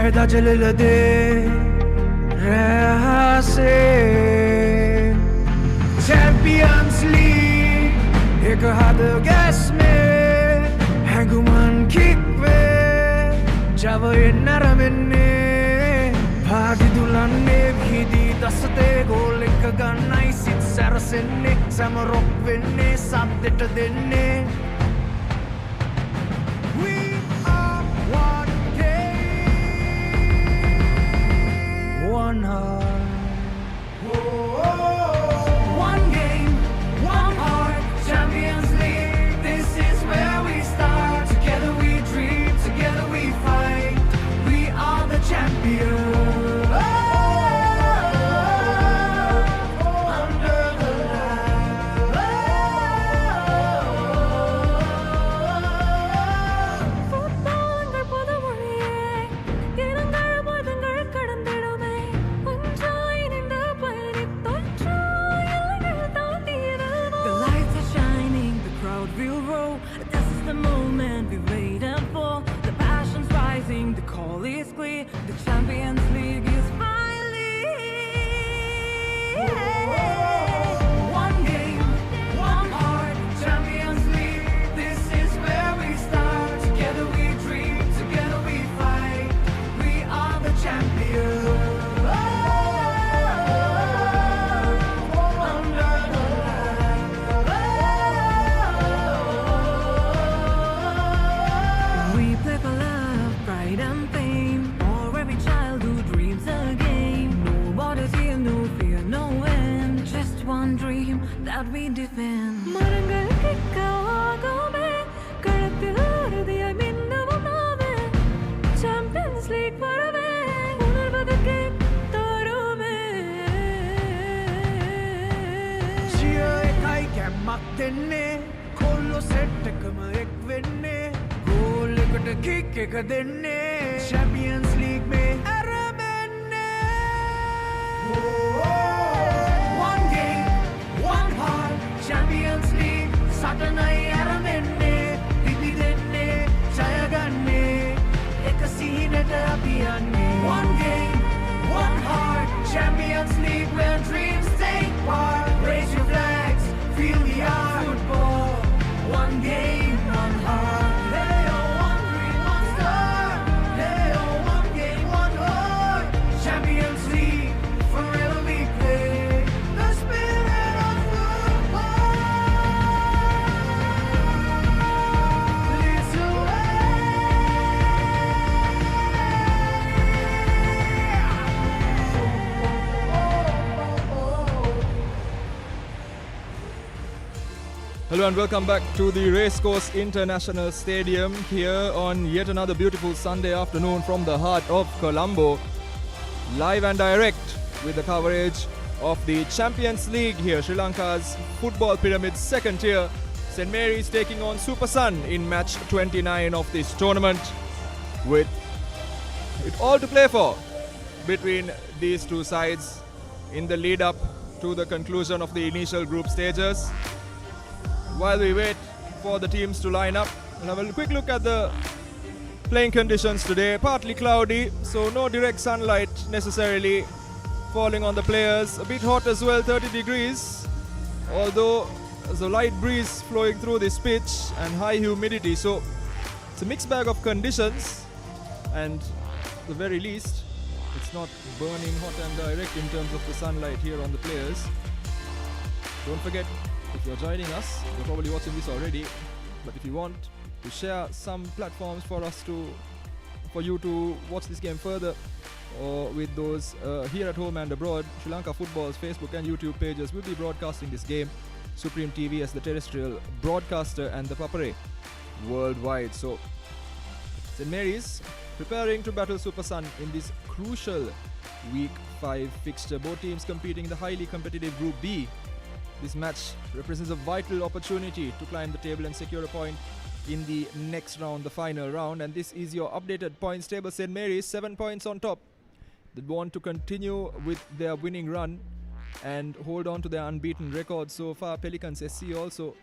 Faida jalil de raha se Champions League ek had gas mein hanguman kick ve java naramenne bhagi dulanne bhidi dasate goal ek gannai sit sarasenne samarok venne saddeta denne we are one game one heart one game one heart Champions League this is where we start together we dream together we fight we are the champions the Champions League is finally one game, one heart, Champions League. This is where we start. Together we dream, together we fight. We are the champions. Under the light. We play for love, pride and fame. One dream that we defend. Marangal kikkagome, kalathil urudiyai minnavumave. Champions League varave, unarvadukke tarume. Chia ekai kammak denne, kollo set ekama ek venne. Goal ekata kick ek denne. Champions League mein aramenne. Champions League, Satanai aramenne, didi denne, jaya ganne, ekasihinata abhiyanne. One game, one heart, Champions League where dreams take part. Raise your flags, feel the art. Football, one game, one heart. Hey oh, one dream, one star. Hey oh, one game, one heart. Champions League, forever we play. The spirit of Hello and welcome back to the Racecourse International Stadium here on yet another beautiful Sunday afternoon from the heart of Colombo. Live and direct with the coverage of the Champions League here, Sri Lanka's football pyramid's second tier. St. Mary's taking on Super Sun in match 29 of this tournament, with it all to play for between these two sides in the lead up to the conclusion of the initial group stages. While we wait for the teams to line up, we'll have a quick look at the playing conditions today. Partly cloudy, so no direct sunlight necessarily falling on the players. A bit hot as well, 30 degrees, although there's a light breeze flowing through this pitch and high humidity, so it's a mixed bag of conditions, and at the very least it's not burning hot and direct in terms of the sunlight here on the players. Don't forget, if you're joining us, you're probably watching this already, but if you want to share some platforms for you to watch this game further, or with those here at home and abroad, Sri Lanka Football's Facebook and YouTube pages will be broadcasting this game. Supreme TV as the terrestrial broadcaster and ThePapare worldwide. So St. Mary's preparing to battle Super Sun in this crucial Week 5 fixture. Both teams competing in the highly competitive Group B. This match represents a vital opportunity to climb the table and secure a point in the next round, the final round. And this is your updated points table. St. Mary's 7 points on top. They want to continue with their winning run and hold on to their unbeaten record so far. Pelicans SC also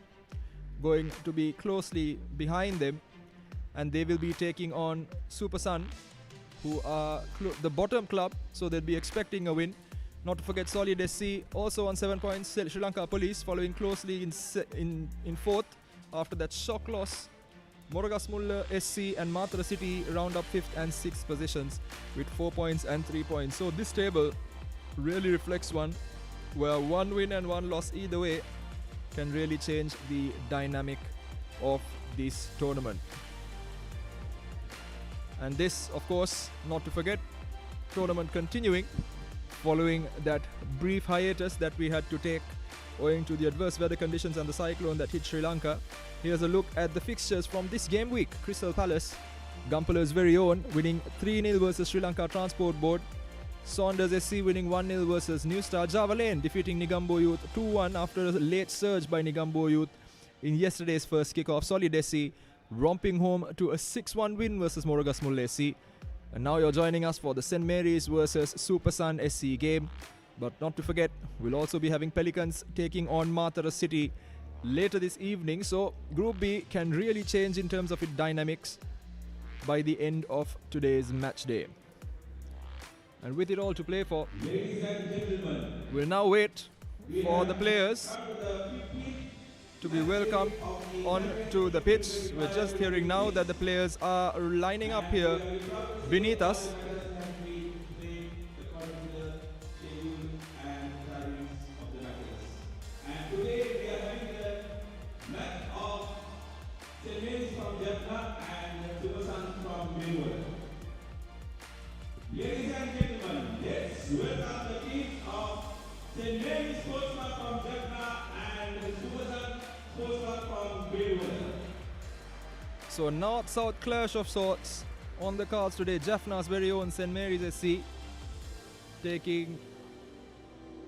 going to be closely behind them, and they will be taking on Super Sun who are the bottom club, so they'll be expecting a win. Not to forget Solid SC also on 7 points. Sri Lanka Police following closely in fourth after that shock loss. Moragasmulla SC and Matra City round up 5th and 6th positions with 4 points and 3 points. So this table really reflects one where one win and one loss either way can really change the dynamic of this tournament. And this, of course, not to forget, tournament continuing following that brief hiatus that we had to take owing to the adverse weather conditions and the cyclone that hit Sri Lanka. Here's a look at the fixtures from this game week. Crystal Palace, Gampala's very own, winning 3-0 versus Sri Lanka Transport Board. Saunders SC winning 1-0 versus New Star. Java Lane defeating Negombo Youth 2-1 after a late surge by Negombo Youth in yesterday's first kickoff. Solid SC romping home to a 6-1 win versus Moragasmulla SC. And now you're joining us for the St. Mary's versus Super Sun SC game. But not to forget, we'll also be having Pelicans taking on Matra City later this evening. So Group B can really change in terms of its dynamics by the end of today's match day. And with it all to play for, Ladies and gentlemen, we'll now wait for the players to be welcomed onto the pitch. We're just hearing now that the players are lining up here beneath us. Ladies and gentlemen, let's welcome the teams of St. Mary's Sports Club from Jaffna and the Super Sun Sports Club from Greenwood. So north-south clash of sorts on the cards today. Jaffna's very own St. Mary's SC taking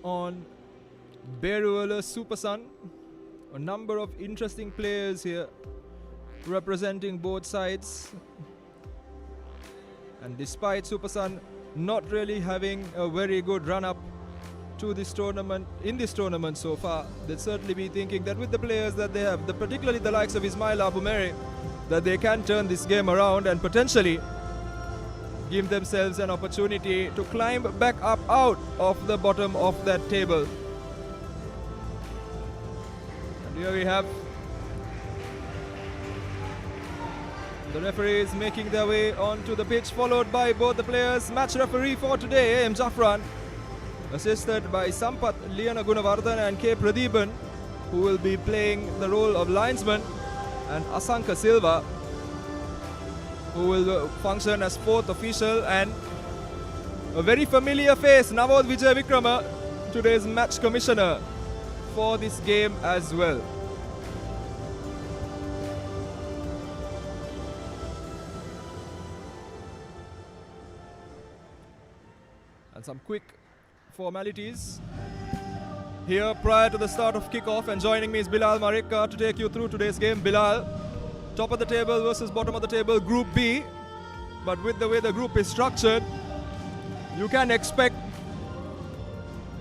on Beruala Super Sun. A number of interesting players here representing both sides. And despite Super Sun not really having a very good run-up to this tournament, in this tournament so far, they'll certainly be thinking that with the players that they have, particularly the likes of Ismail Abumere, that they can turn this game around and potentially give themselves an opportunity to climb back up out of the bottom of that table. And here we have the referees making their way onto the pitch, followed by both the players. Match referee for today, A.M. Jaffran, assisted by Sampath Liana Gunawardhan and K. Pradeepan, who will be playing the role of linesman, and Asanka Silva, who will function as fourth official, and a very familiar face, Navod Vijay Vikrama, today's match commissioner for this game as well. And some quick formalities here prior to the start of kickoff, and joining me is Bilal Marika to take you through today's game. Bilal, top of the table versus bottom of the table, Group B. But with the way the group is structured, you can expect,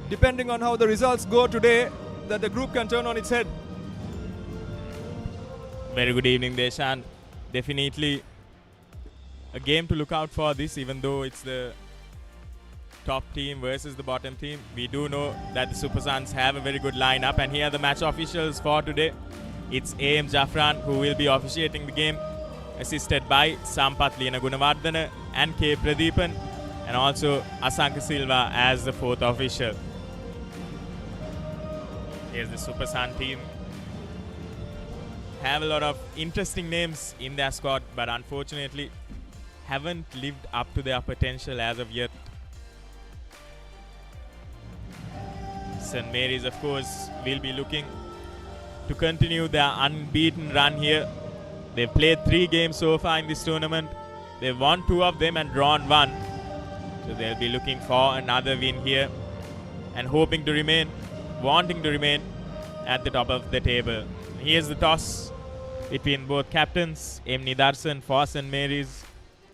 depending on how the results go today, that the group can turn on its head. Very good evening, Deshan. Definitely a game to look out for this, even though it's the top team versus the bottom team. We do know that the Super Suns have a very good lineup, and here are the match officials for today. It's A.M. Jaffran who will be officiating the game, assisted by Sampath Liana Gunawardhan and K. Pradeepan, and also Asanka Silva as the fourth official. Here's the Super Sun team. Have a lot of interesting names in their squad, but unfortunately haven't lived up to their potential as of yet. St. Mary's, of course, will be looking to continue their unbeaten run here. They've played 3 games so far in this tournament. They've won 2 of them and drawn 1. So they'll be looking for another win here and hoping to remain, wanting to remain at the top of the table. Here's the toss between both captains, M. Nidarsan for St. Mary's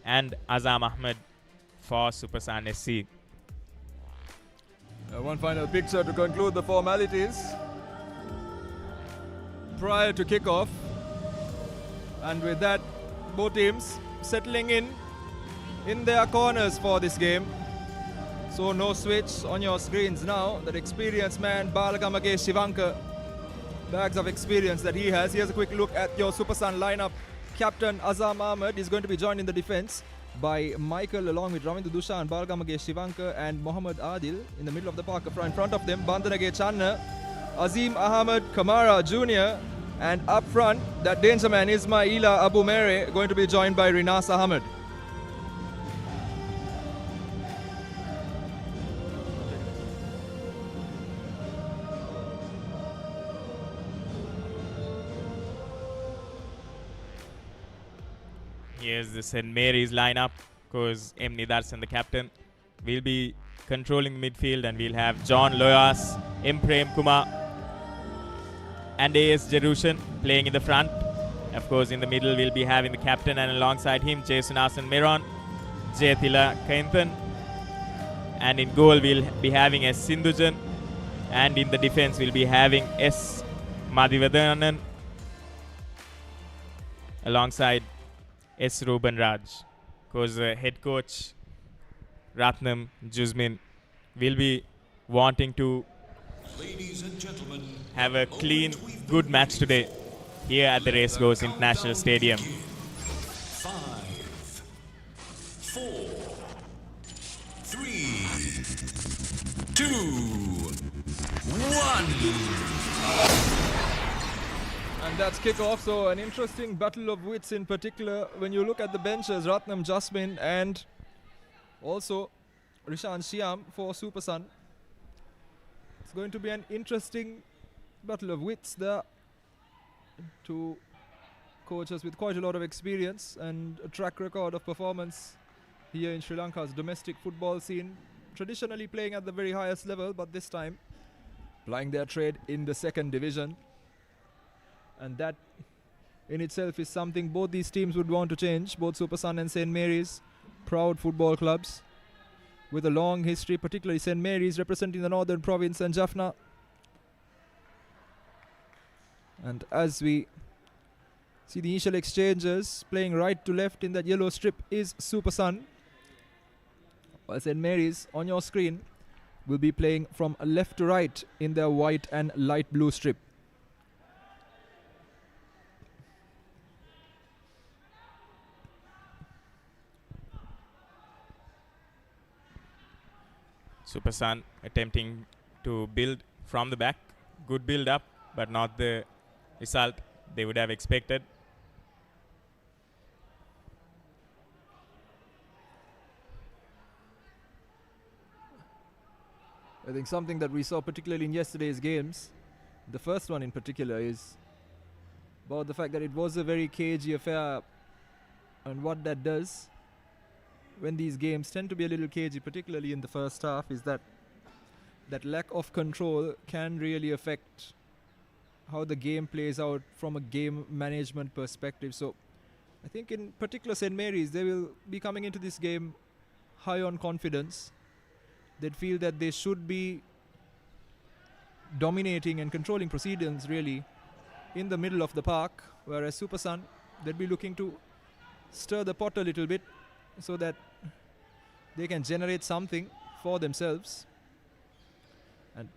and Azam Ahmed for Super Sun SC. One final picture to conclude the formalities prior to kickoff. And with that, both teams settling in in their corners for this game. So no switch on your screens now. That experienced man, Balagamage Shivanka, bags of experience that he has. Here's a quick look at your Super Sun lineup. Captain Azam Ahmed is going to be joined in the defense by Michael along with Ravindu Dushan, Balagamage Shivanka and Mohammad Adil in the middle of the park. In front of them, Bandanage Channa, Azim Ahmed Kamara Jr. and up front, that danger man Ismaila Abu Mere going to be joined by Rinas Ahmed. Here's the St. Mary's lineup. Of course, M. Nidarsan, the captain, will be controlling the midfield, and we'll have John Loyas, M. Prem Kumar, and A.S. Jerushan playing in the front. Of course, in the middle, we'll be having the captain, and alongside him, Jason Asan Meron, Jayatila Kainthan. And in goal, we'll be having S. Sindhujan. And in the defense, we'll be having S. Madhivadanan alongside S. Ruben Raj. Because head coach Ratnam Juzmin will be wanting to Ladies and gentlemen, have a clean, good match today here at the Racecourse International Stadium. 5, 4, 3, 2, 1. And that's kickoff, so an interesting battle of wits in particular when you look at the benches, Ratnam Jasmine and also Rishan Shyam for Super Sun. It's going to be an interesting battle of wits there. Two coaches with quite a lot of experience and a track record of performance here in Sri Lanka's domestic football scene, traditionally playing at the very highest level, but this time plying their trade in the second division. And that in itself is something both these teams would want to change, both Super Sun and St. Mary's, proud football clubs with a long history, particularly St. Mary's representing the Northern Province and Jaffna. And as we see the initial exchanges, playing right to left in that yellow strip is Super Sun, while St. Mary's on your screen will be playing from left to right in their white and light blue strip. Super Sun attempting to build from the back. Good build up, but not the result they would have expected. I think something that we saw particularly in yesterday's games, the first one in particular, is about the fact that it was a very cagey affair, and what that does when these games tend to be a little cagey, particularly in the first half, is that that lack of control can really affect how the game plays out from a game management perspective. So I think in particular St. Mary's, they will be coming into this game high on confidence. They'd feel that they should be dominating and controlling proceedings really in the middle of the park, whereas Super Sun, they'd be looking to stir the pot a little bit so that they can generate something for themselves. And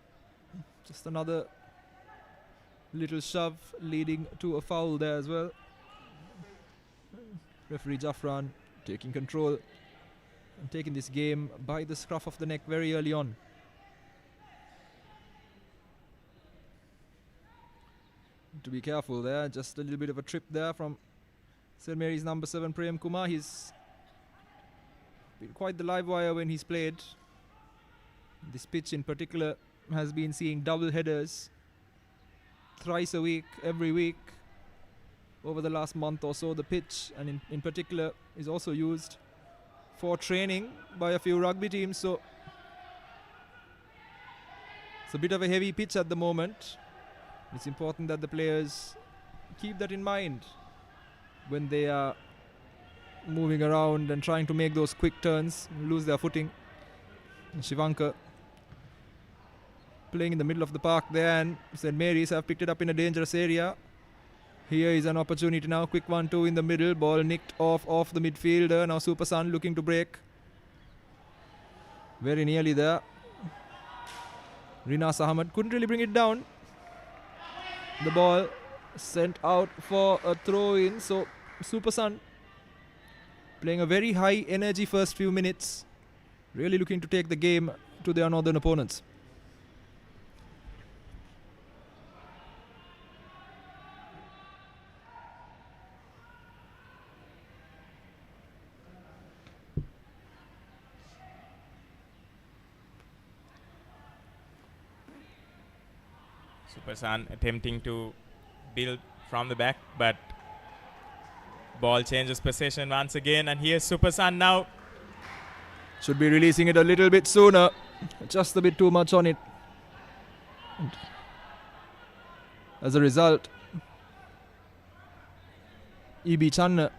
just another little shove leading to a foul there as well. Referee Jaffran taking control and taking this game by the scruff of the neck very early on. To be careful there, just a little bit of a trip there from St. Mary's number 7 Prem Kumar. He's been quite the live wire when he's played. This pitch in particular has been seeing double headers thrice a week, every week over the last month or so. The pitch, and in particular, is also used for training by a few rugby teams. So it's a bit of a heavy pitch at the moment. It's important that the players keep that in mind when they are moving around and trying to make those quick turns, lose their footing. And Shivanka playing in the middle of the park there, and St. Mary's have picked it up in a dangerous area. Here is an opportunity now. Quick 1-2 in the middle. Ball nicked off the midfielder. Now Super Sun looking to break. Very nearly there. Rinas Ahmed couldn't really bring it down. The ball sent out for a throw in. So Super Sun playing a very high energy first few minutes. Really looking to take the game to their northern opponents. Super Sun attempting to build from the back, but ball changes possession once again, and here's Super Sun now. Should be releasing it a little bit sooner. Just a bit too much on it. And as a result, EB Channa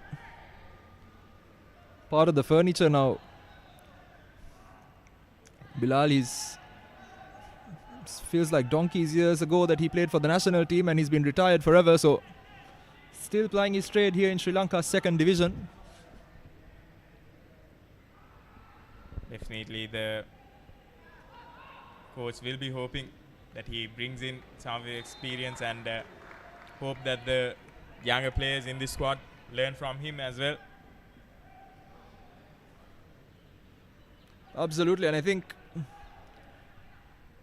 part of the furniture now. Bilal feels like donkeys years ago that he played for the national team, and he's been retired forever, so still plying his trade here in Sri Lanka's second division. Definitely the coach will be hoping that he brings in some of the experience, and hope that the younger players in this squad learn from him as well. Absolutely, and I think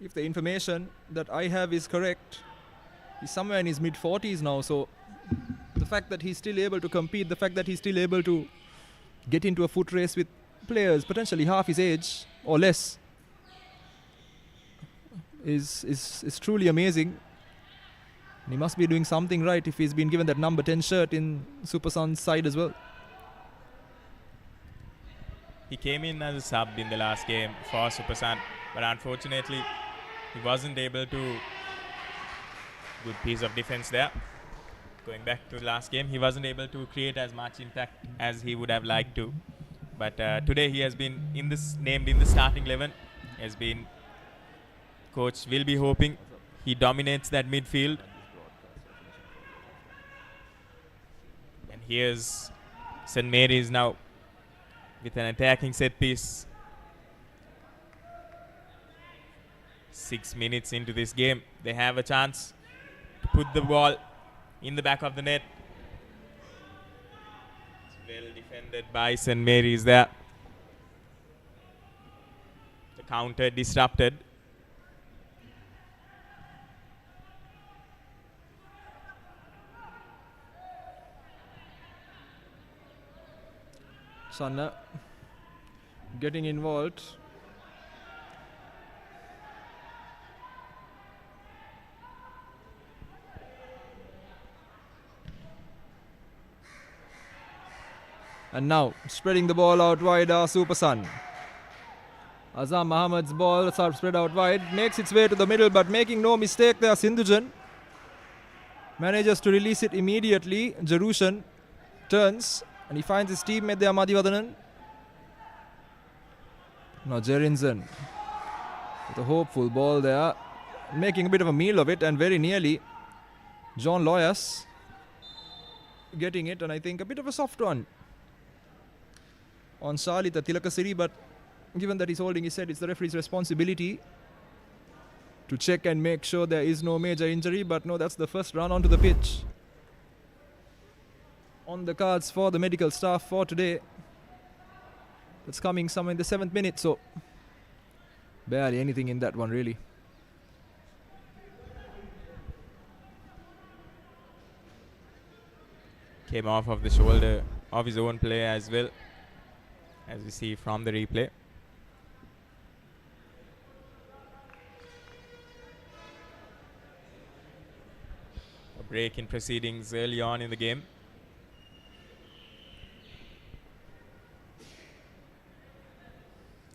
if the information that I have is correct, he's somewhere in his mid-40s now, so the fact that he's still able to compete, the fact that he's still able to get into a foot race with players potentially half his age or less is truly amazing. And he must be doing something right if he's been given that number 10 shirt in Super Sun's side as well. He came in as a sub in the last game for Super Sun, but unfortunately he wasn't able to. Good piece of defense there. Going back to the last game, he wasn't able to create as much impact as he would have liked to. But today he has been named in the starting 11. Has been. Coach will be hoping he dominates that midfield. And here's St. Mary's now with an attacking set piece. 6 minutes into this game, they have a chance to put the ball in the back of the net. It's well defended by St. Mary's there. The counter disrupted. Sanna getting involved. And now spreading the ball out wide are Super Sun. Azam Mohammed's ball spread out wide, makes its way to the middle, but making no mistake there, Sindhujan manages to release it immediately. Jarushan turns and he finds his teammate there, Madhivadanan. Now Jerinson with a hopeful ball there, making a bit of a meal of it, and very nearly John Loyas getting it, and I think a bit of a soft one on Shalita Tilakasiri, but given that he's holding his head, it's the referee's responsibility to check and make sure there is no major injury. But no, that's the first run onto the pitch on the cards for the medical staff for today. That's coming somewhere in the 7th minute, so barely anything in that one really. Came off of the shoulder of his own player as well, as we see from the replay. A break in proceedings early on in the game.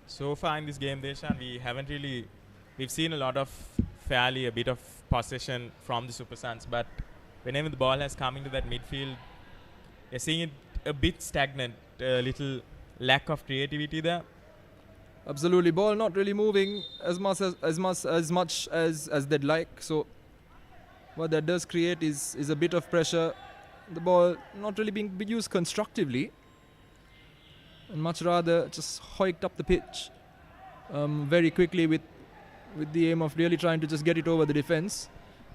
So far in this game, Deshan, we've seen a bit of possession from the Super Suns, but whenever the ball has come into that midfield, you're seeing it a bit stagnant, a little lack of creativity there. Absolutely, ball not really moving as much as they'd like. So what that does create is a bit of pressure. The ball not really being used constructively, and much rather just hiked up the pitch very quickly with the aim of really trying to just get it over the defense.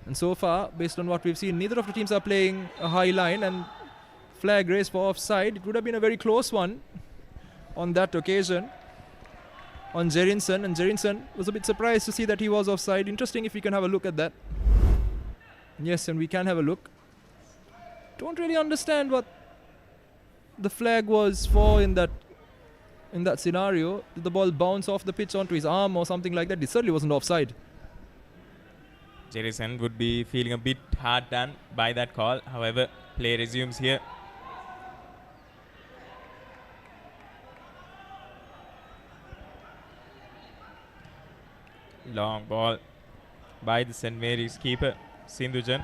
And so far, based on what we've seen, neither of the teams are playing a high line, and flag raised for offside. It would have been a very close one on that occasion on Jerinson, and Jerinson was a bit surprised to see that he was offside. Interesting if we can have a look at that. Yes, and we can have a look. Don't really understand what the flag was for in that scenario. Did the ball bounce off the pitch onto his arm or something like that? It certainly wasn't offside. Jerison would be feeling a bit hard done by that call. However, play resumes here. Long ball by the St. Mary's keeper, Sindhujan.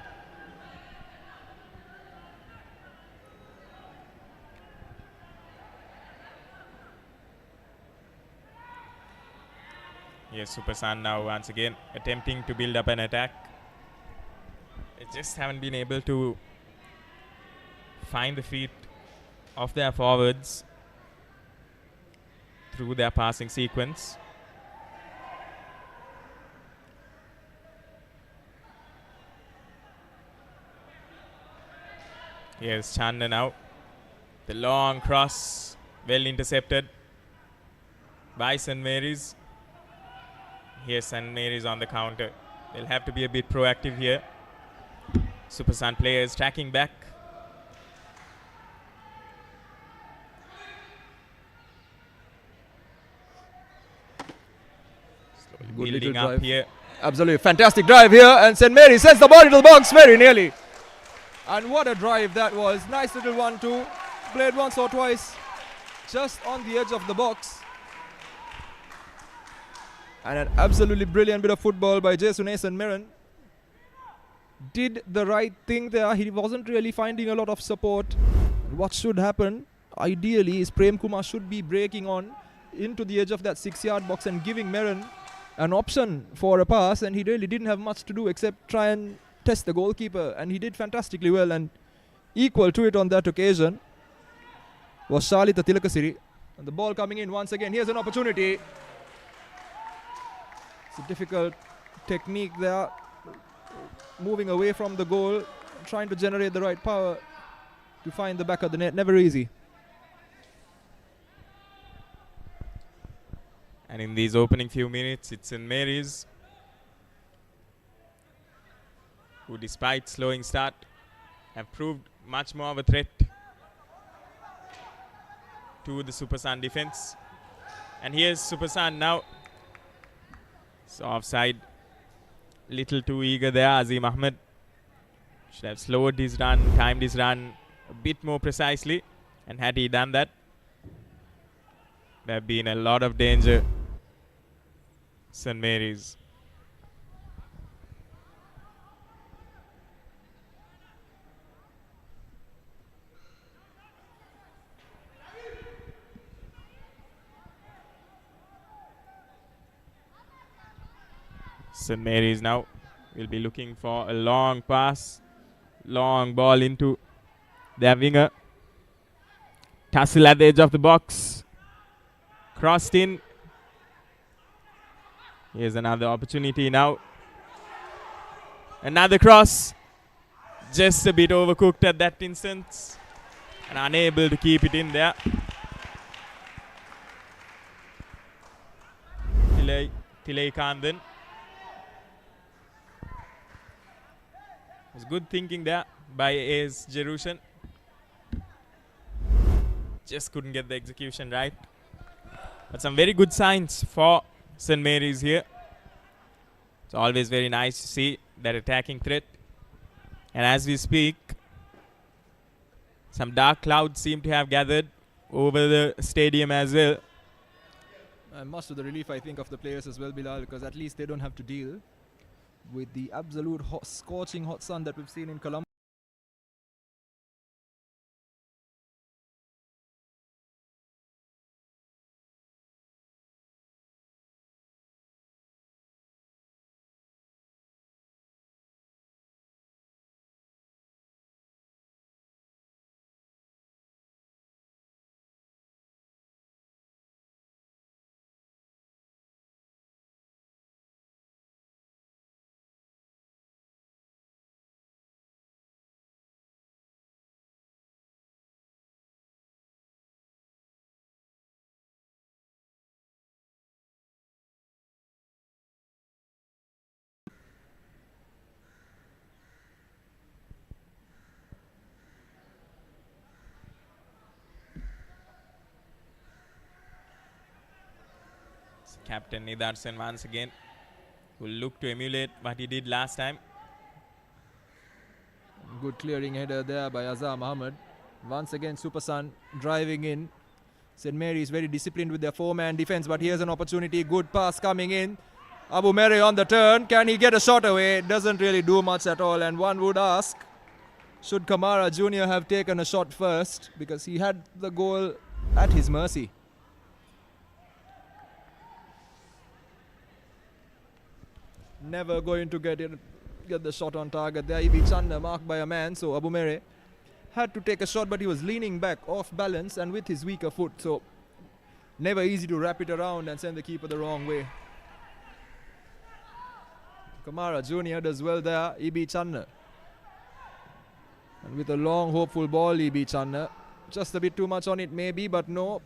Yes, Supersan now once again attempting to build up an attack. They just haven't been able to find the feet of their forwards through their passing sequence. Here's Chanda now. The long cross, well intercepted by St. Mary's. Here's St. Mary's on the counter. They'll have to be a bit proactive here. Supersan players tracking back. Slowly building up drive here. Absolutely fantastic drive here, and St. Mary's sends the ball into the box very nearly. And what a drive that was. Nice little 1-2. Played once or twice just on the edge of the box. And an absolutely brilliant bit of football by Jesunes Meron. Did the right thing there. He wasn't really finding a lot of support. What should happen, ideally, is Prem Kumar should be breaking on into the edge of that 6-yard box and giving Meron an option for a pass. And he really didn't have much to do except try and test the goalkeeper. And he did fantastically well, and equal to it on that occasion was Shalita Tilakasiri. And the ball coming in once again. Here's an opportunity. It's a difficult technique there, moving away from the goal, trying to generate the right power to find the back of the net. Never easy. And in these opening few minutes, it's St. Mary's who, despite slowing start, have proved much more of a threat to the Supersan defense. And here's Supersan now. So offside, little too eager there. Azim Ahmed should have slowed his run, timed his run a bit more precisely, and had he done that, there have been a lot of danger. St. Mary's. St. Mary's now will be looking for a long pass, long ball into their winger. Tussle at the edge of the box, crossed in. Here's another opportunity now. Another cross, just a bit overcooked at that instance and unable to keep it in there. Tilay Kandan. Was good thinking there by AS Jerushan. Just couldn't get the execution right. But some very good signs for St. Mary's here. It's always very nice to see that attacking threat. And as we speak, some dark clouds seem to have gathered over the stadium as well. And much to the relief, I think, of the players as well, Bilal, because at least they don't have to deal with the absolute scorching hot sun that we've seen in Colombo. Captain Nidarsan once again will look to emulate what he did last time. Good clearing header there by Azhar Mohammed. Once again, Super Sun driving in. St. Mary's very disciplined with their four-man defense, but here's an opportunity. Good pass coming in. Abu Mere on the turn. Can he get a shot away? Doesn't really do much at all. And one would ask, should Kamara Jr. have taken a shot first? Because he had the goal at his mercy. Never going to get the shot on target there. Ibi Chanda marked by a man, so Abu Mere had to take a shot, but he was leaning back off balance and with his weaker foot, so never easy to wrap it around and send the keeper the wrong way. Kamara Jr. does well there. Ibi Chanda, and with a long hopeful ball, Ibi Chanda just a bit too much on it maybe, but no.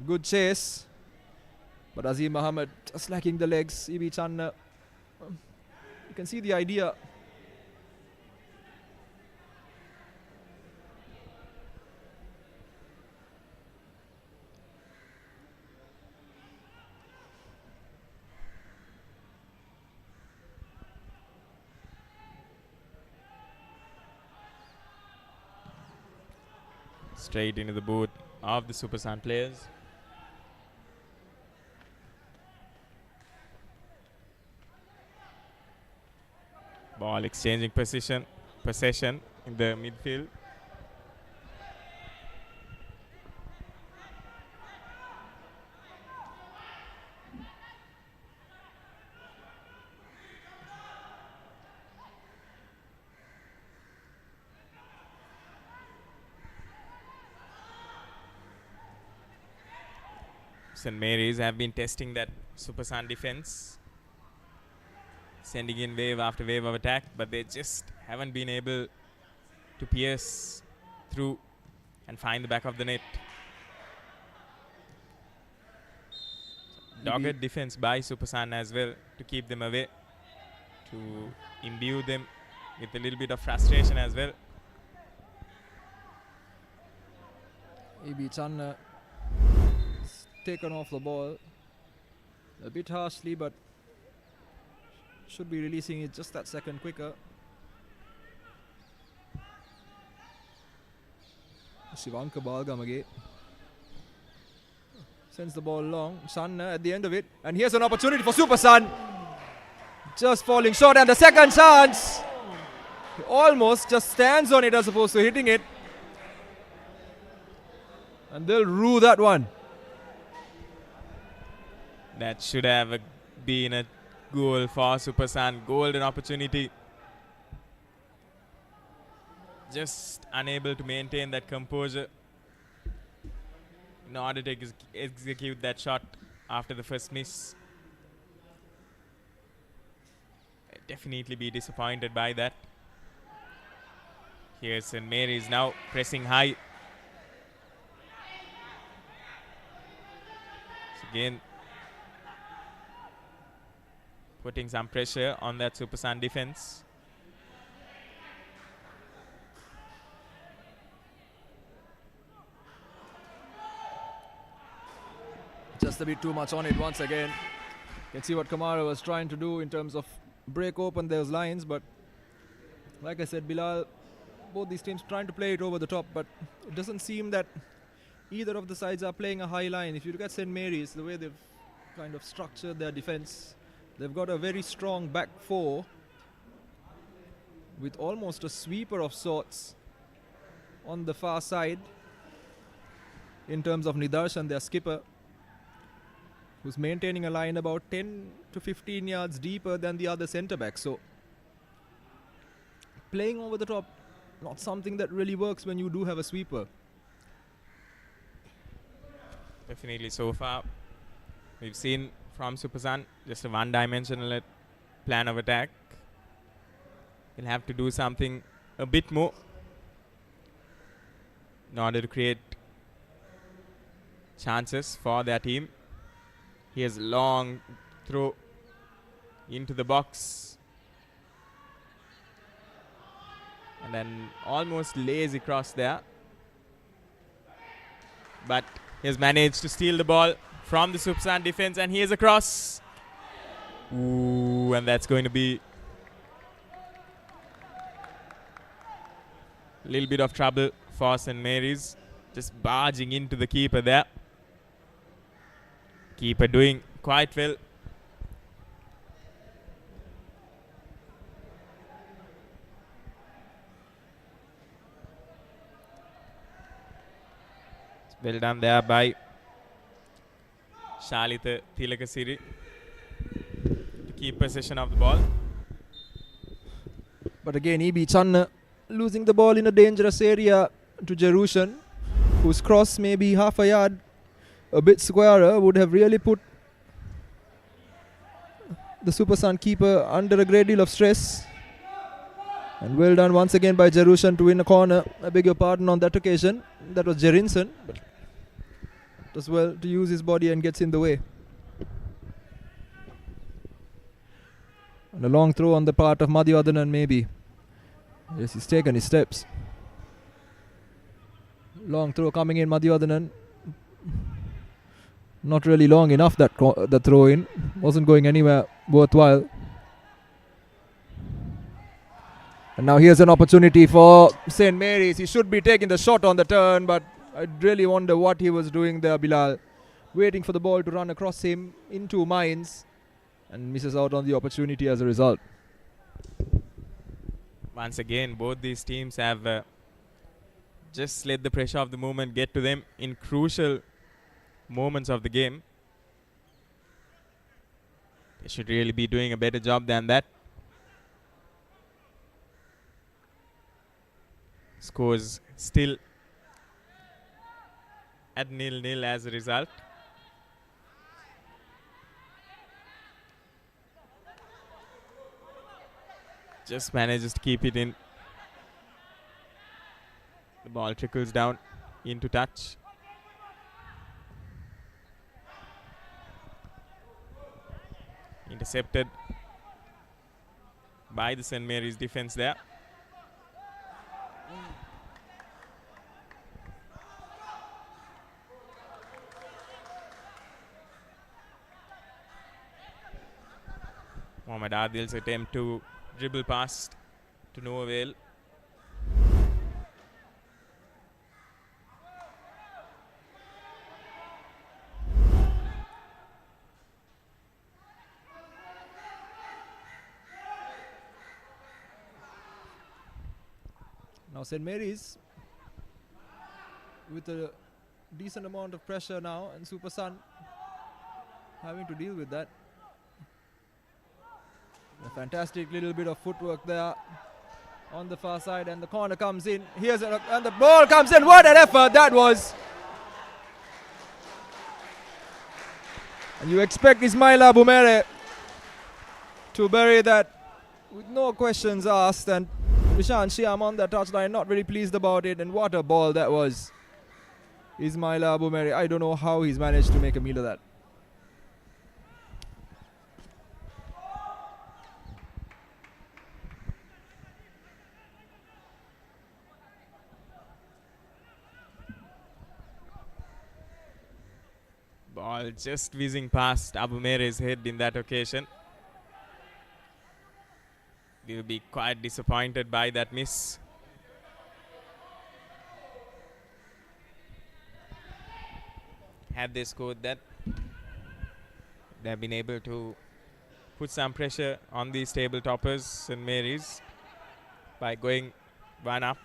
Good chase, but Azim Mohammed just lacking the legs. Ibi Chanda, you can see the idea. Straight into the boot of the Super Sun players. Ball exchanging possession in the midfield. St. Mary's have been testing that Super Sun defense, sending in wave after wave of attack, but they just haven't been able to pierce through and find the back of the net. Dogged defense by Super Sun as well to keep them away, to imbue them with a little bit of frustration as well. Ibi Chanda taken off the ball a bit harshly, but should be releasing it just that second quicker. Shivanka Balgamage sends the ball long. Sanna at the end of it, and here's an opportunity for Super Sun. Just falling short, and the second chance. He almost just stands on it as opposed to hitting it, and they'll rue that one. That should have been a goal for Super Sun. Golden opportunity. Just unable to maintain that composure in order to execute that shot after the first miss. I'd definitely be disappointed by that. Here's St. Mary's now pressing high. So again, putting some pressure on that Super Sun defense. Just a bit too much on it once again. You can see what Kamara was trying to do in terms of break open those lines, but like I said, Bilal, both these teams trying to play it over the top, but it doesn't seem that either of the sides are playing a high line. If you look at St. Mary's, the way they've kind of structured their defense, they've got a very strong back four with almost a sweeper of sorts on the far side in terms of Nidarshan, their skipper, who's maintaining a line about 10 to 15 yards deeper than the other centre back. So playing over the top, not something that really works when you do have a sweeper. Definitely so far we've seen from Super Sun just a one-dimensional plan of attack. He'll have to do something a bit more in order to create chances for their team. Here's a long throw into the box, and then almost lays across there, but he has managed to steal the ball from the Supersan defense, and here's a cross. Ooh, and that's going to be a little bit of trouble for St. Mary's. Just barging into the keeper there. Keeper doing quite well. Well done there by Shalita Tilakasiri to keep possession of the ball. But again, EB Channa losing the ball in a dangerous area to Jerushan, whose cross maybe half a yard a bit squarer would have really put the Supersan keeper under a great deal of stress. And well done once again by Jerushan to win a corner. I beg your pardon on that occasion. That was Jerinson, but does well to use his body and gets in the way. And a long throw on the part of Madhyavanan maybe. Yes, he's taken his steps. Long throw coming in, Madhyavanan. Not really long enough, that the throw in. Wasn't going anywhere worthwhile. And now here's an opportunity for St. Mary's. He should be taking the shot on the turn, but I really wonder what he was doing there, Bilal. Waiting for the ball to run across him into Mines, and misses out on the opportunity as a result. Once again, both these teams have just let the pressure of the movement get to them in crucial moments of the game. They should really be doing a better job than that. Scores still at 0-0 as a result. Just manages to keep it in. The ball trickles down into touch. Intercepted by the St. Mary's defense there. Mohammad Adil's attempt to dribble past to no avail. Now St. Mary's with a decent amount of pressure now, and Supersan having to deal with that. A fantastic little bit of footwork there on the far side, and the corner comes in. Here's and the ball comes in. What an effort that was! And you expect Ismail Abumere to bury that with no questions asked, and Vishan Shyam on the touchline, not very pleased about it, and what a ball that was. Ismail Abumere, I don't know how he's managed to make a meal of that. Ball just whizzing past Abumere's head in that occasion. They will be quite disappointed by that miss. Had they scored that, they have been able to put some pressure on these table toppers, St. Mary's, by going one up.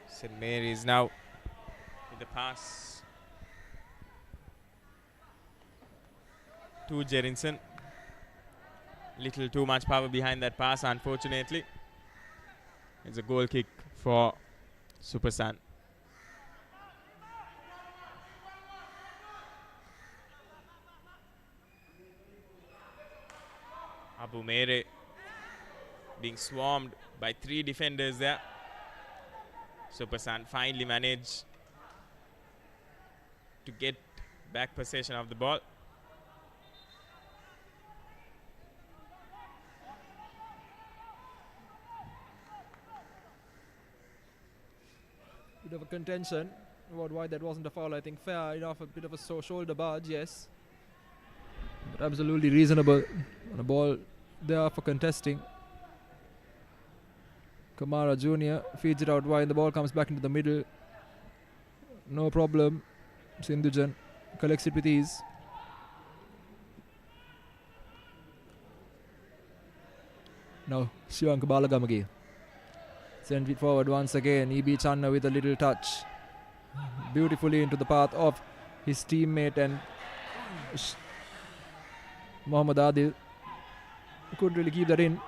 St. Mary's now with the pass to Jerinson. Little too much power behind that pass, unfortunately. It's a goal kick for Supersan. Abumere being swarmed by 3 defenders there. Supersan finally managed to get back possession of the ball. Bit of a contention about why that wasn't a foul. I think fair enough, a bit of a shoulder barge, yes. But absolutely reasonable on a ball there for contesting. Kamara Jr. feeds it out wide. The ball comes back into the middle. No problem. Sindhujan collects it with ease. Now Shivanka Balagamagi sends it forward once again. E.B. Channa with a little touch. Beautifully into the path of his teammate, and Mohammad Adil couldn't really keep that in.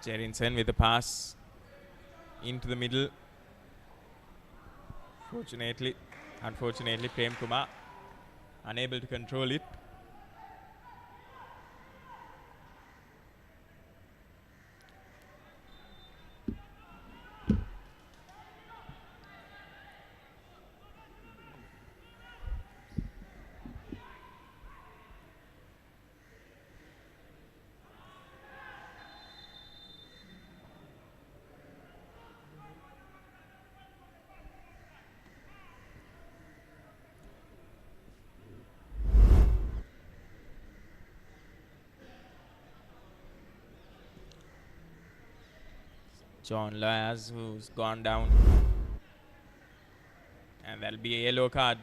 Jerinsen with a pass into the middle. Unfortunately, Prem Kumar unable to control it. John Lyas, who's gone down, and that'll be a yellow card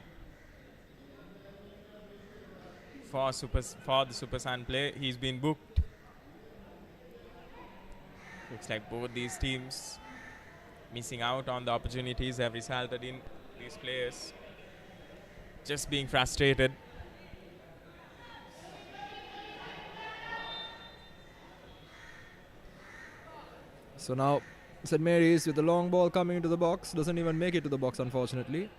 for the Super Sun play. He's been booked. Looks like both these teams missing out on the opportunities have resulted in these players just being frustrated. So now St. Mary's with the long ball coming into the box. Doesn't even make it to the box, unfortunately.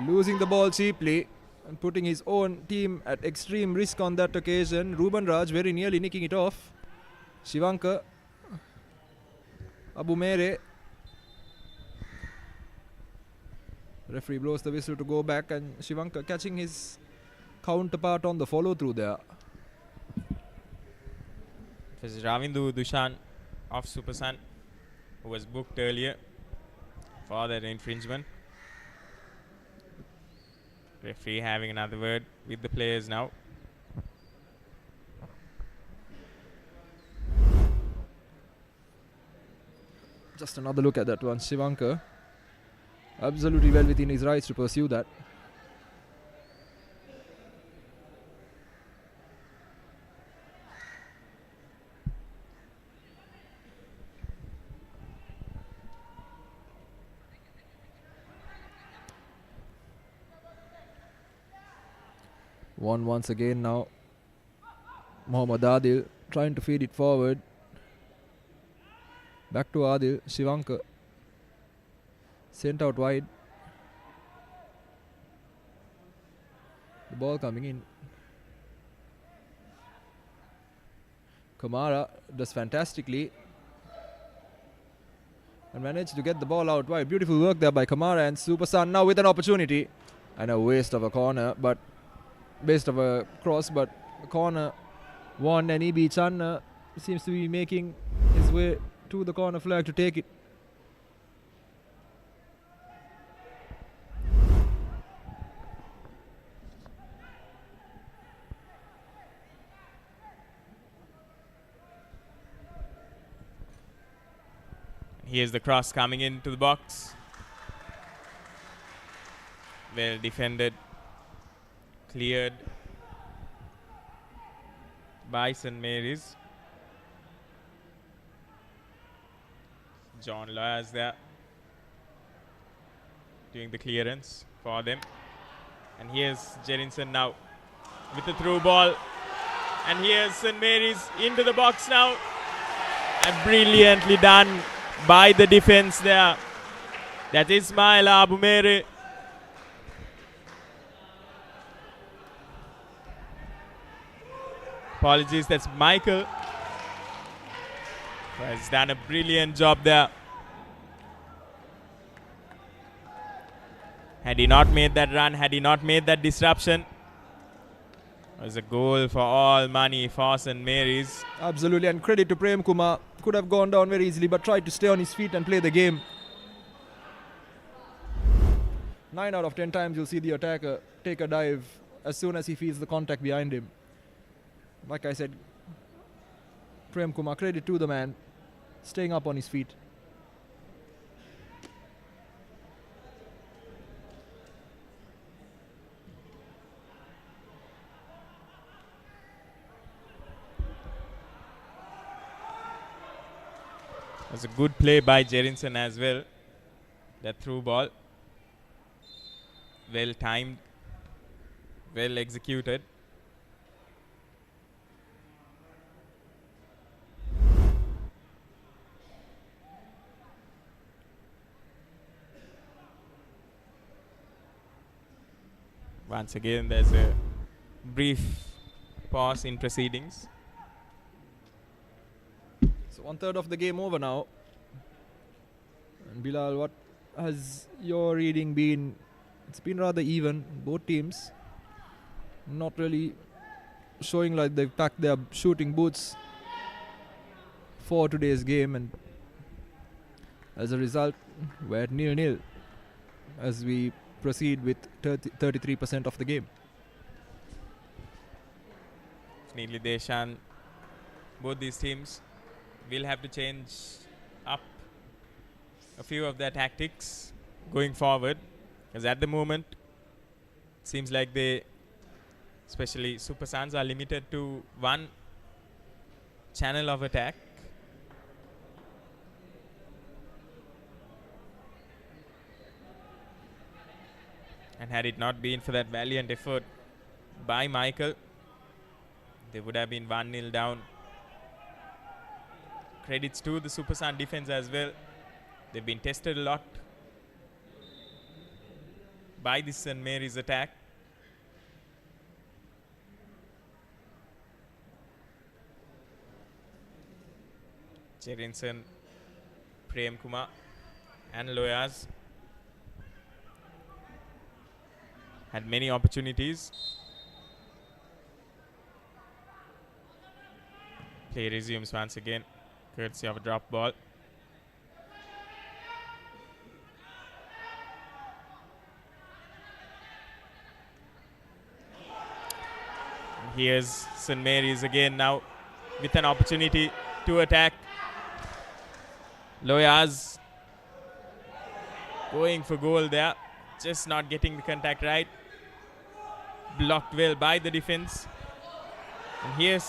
Losing the ball cheaply and putting his own team at extreme risk on that occasion. Ruben Raj very nearly nicking it off. Shivanka, Abu Mere. Referee blows the whistle to go back, and Shivanka catching his counterpart on the follow through there. It was Ravindu Dushan of Super Sun who was booked earlier for that infringement. Referee having another word with the players now. Just another look at that one. Shivanka absolutely well within his rights to pursue that. Once again now. Mohammad Adil trying to feed it forward. Back to Adil. Shivanka sent out wide. The ball coming in. Kamara does fantastically and managed to get the ball out wide. Beautiful work there by Kamara, and Super Sun now with an opportunity and a waste of a corner, but waste of a cross, but a corner won, and E.B. Channa seems to be making his way to the corner flag to take it. Here's the cross coming into the box. Well defended. Cleared by St. Mary's. John Lyas there doing the clearance for them. And here's Jerinsen now with the through ball. And here's St. Mary's into the box now. And brilliantly done by the defense there. That is Ismail Abu Mere. Apologies, that's Michael Has done a brilliant job there. Had he not made that run, had he not made that disruption, it was a goal for all money for St. Mary's. Absolutely, and credit to Prem Kumar. Could have gone down very easily, but tried to stay on his feet and play the game. 9 out of 10 times you'll see the attacker take a dive as soon as he feels the contact behind him. Like I said, Prem Kumar, credit to the man, staying up on his feet. It was a good play by Jerinson as well. That through ball. Well timed. Well executed. Once again, there's a brief pause in proceedings. So 1/3 of the game over now. And Bilal, what has your reading been? It's been rather even, both teams. Not really showing like they've packed their shooting boots for today's game, and as a result, we're at 0-0 as we proceed with 33% of the game. Definitely, Deshan, both these teams will have to change up a few of their tactics going forward, because at the moment it seems like they, especially Super Suns, are limited to one channel of attack. And had it not been for that valiant effort by Michael, they would have been 1-0 down. Credits to the Super Sun defense as well. They've been tested a lot by this St. Mary's attack. Jerinson, Prem Kumar and Loyaz had many opportunities. Play resumes once again, courtesy of a drop ball. And here's St. Mary's again now with an opportunity to attack. Loyaz going for goal there, just not getting the contact right. Blocked well by the defense. And here's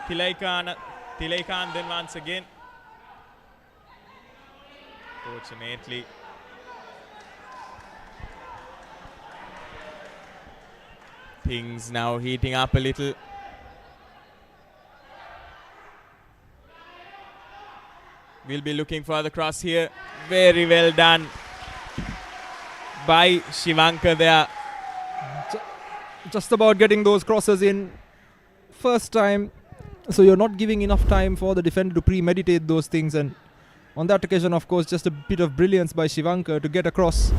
Tilaikan then once again. Fortunately, things now heating up a little. We'll be looking for the cross here. Very well done by Shivanka there. Just about getting those crosses in first time, so you're not giving enough time for the defender to premeditate those things, and on that occasion, of course, just a bit of brilliance by Shivanka to get across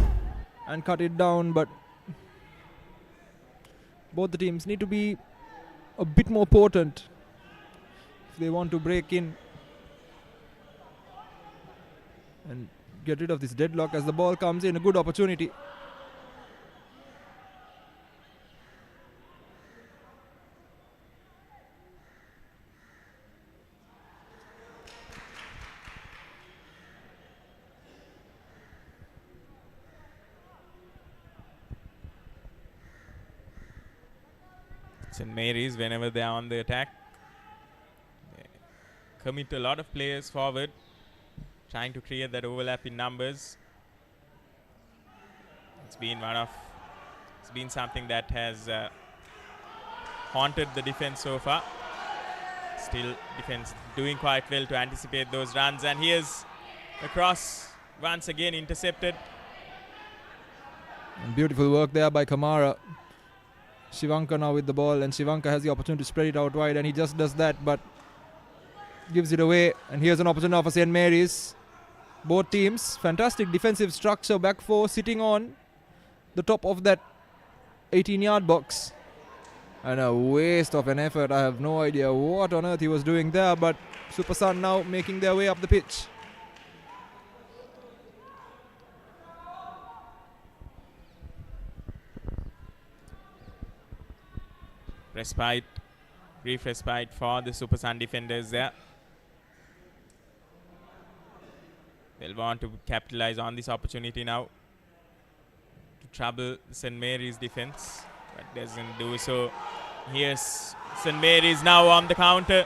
and cut it down. But both the teams need to be a bit more potent if they want to break in and get rid of this deadlock. As the ball comes in, a good opportunity. St. Mary's, whenever they are on the attack, they commit a lot of players forward, trying to create that overlap in numbers. It's been something that has haunted the defense so far. Still, defense doing quite well to anticipate those runs. And here's a cross, once again intercepted. And beautiful work there by Kamara. Shivanka now with the ball, and Shivanka has the opportunity to spread it out wide, and he just does that, but gives it away, and here's an opportunity for St. Mary's. Both teams, fantastic defensive structure, back four sitting on the top of that 18-yard box. And a waste of an effort. I have no idea what on earth he was doing there, but Super Sun now making their way up the pitch. Respite, brief respite for the Super Sun defenders there. They'll want to capitalize on this opportunity now to trouble St. Mary's defense, but doesn't do so. Here's St. Mary's now on the counter.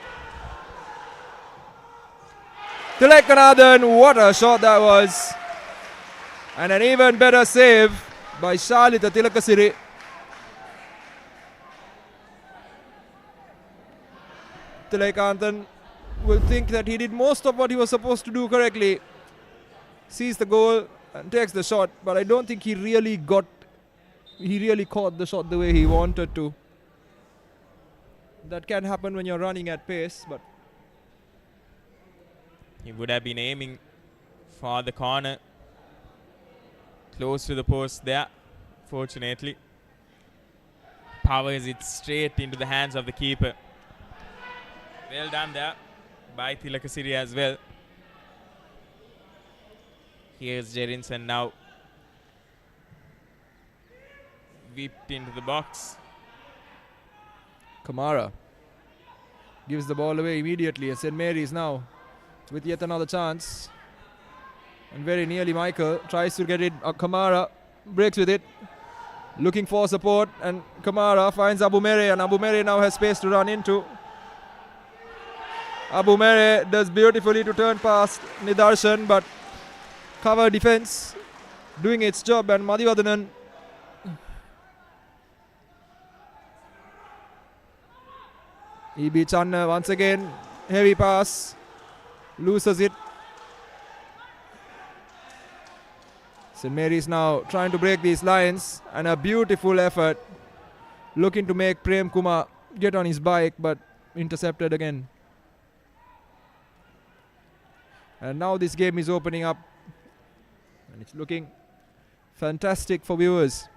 Tilekanathan, what a shot that was. And an even better save by Shalita Tilakasiri. Tilekanathan will think that he did most of what he was supposed to do correctly. Sees the goal and takes the shot, but I don't think he really caught the shot the way he wanted to. That can happen when you're running at pace, but he would have been aiming for the corner, close to the post there. Fortunately, powers it straight into the hands of the keeper. Well done there by Tilakasiri as well. Here's Jerinson now. Whipped into the box. Kamara gives the ball away immediately, and St. Mary's now with yet another chance. And very nearly Michael tries to get it. Kamara breaks with it, looking for support, and Kamara finds Abu Mere, and Abu Mere now has space to run into. Abu Mere does beautifully to turn past Nidarshan, but cover defense doing its job, and Madhivadanan E.B. Channa once again, heavy pass, loses it. St. Mary's now trying to break these lines, and a beautiful effort, looking to make Prem Kumar get on his bike, but intercepted again. And now this game is opening up, and it's looking fantastic for viewers.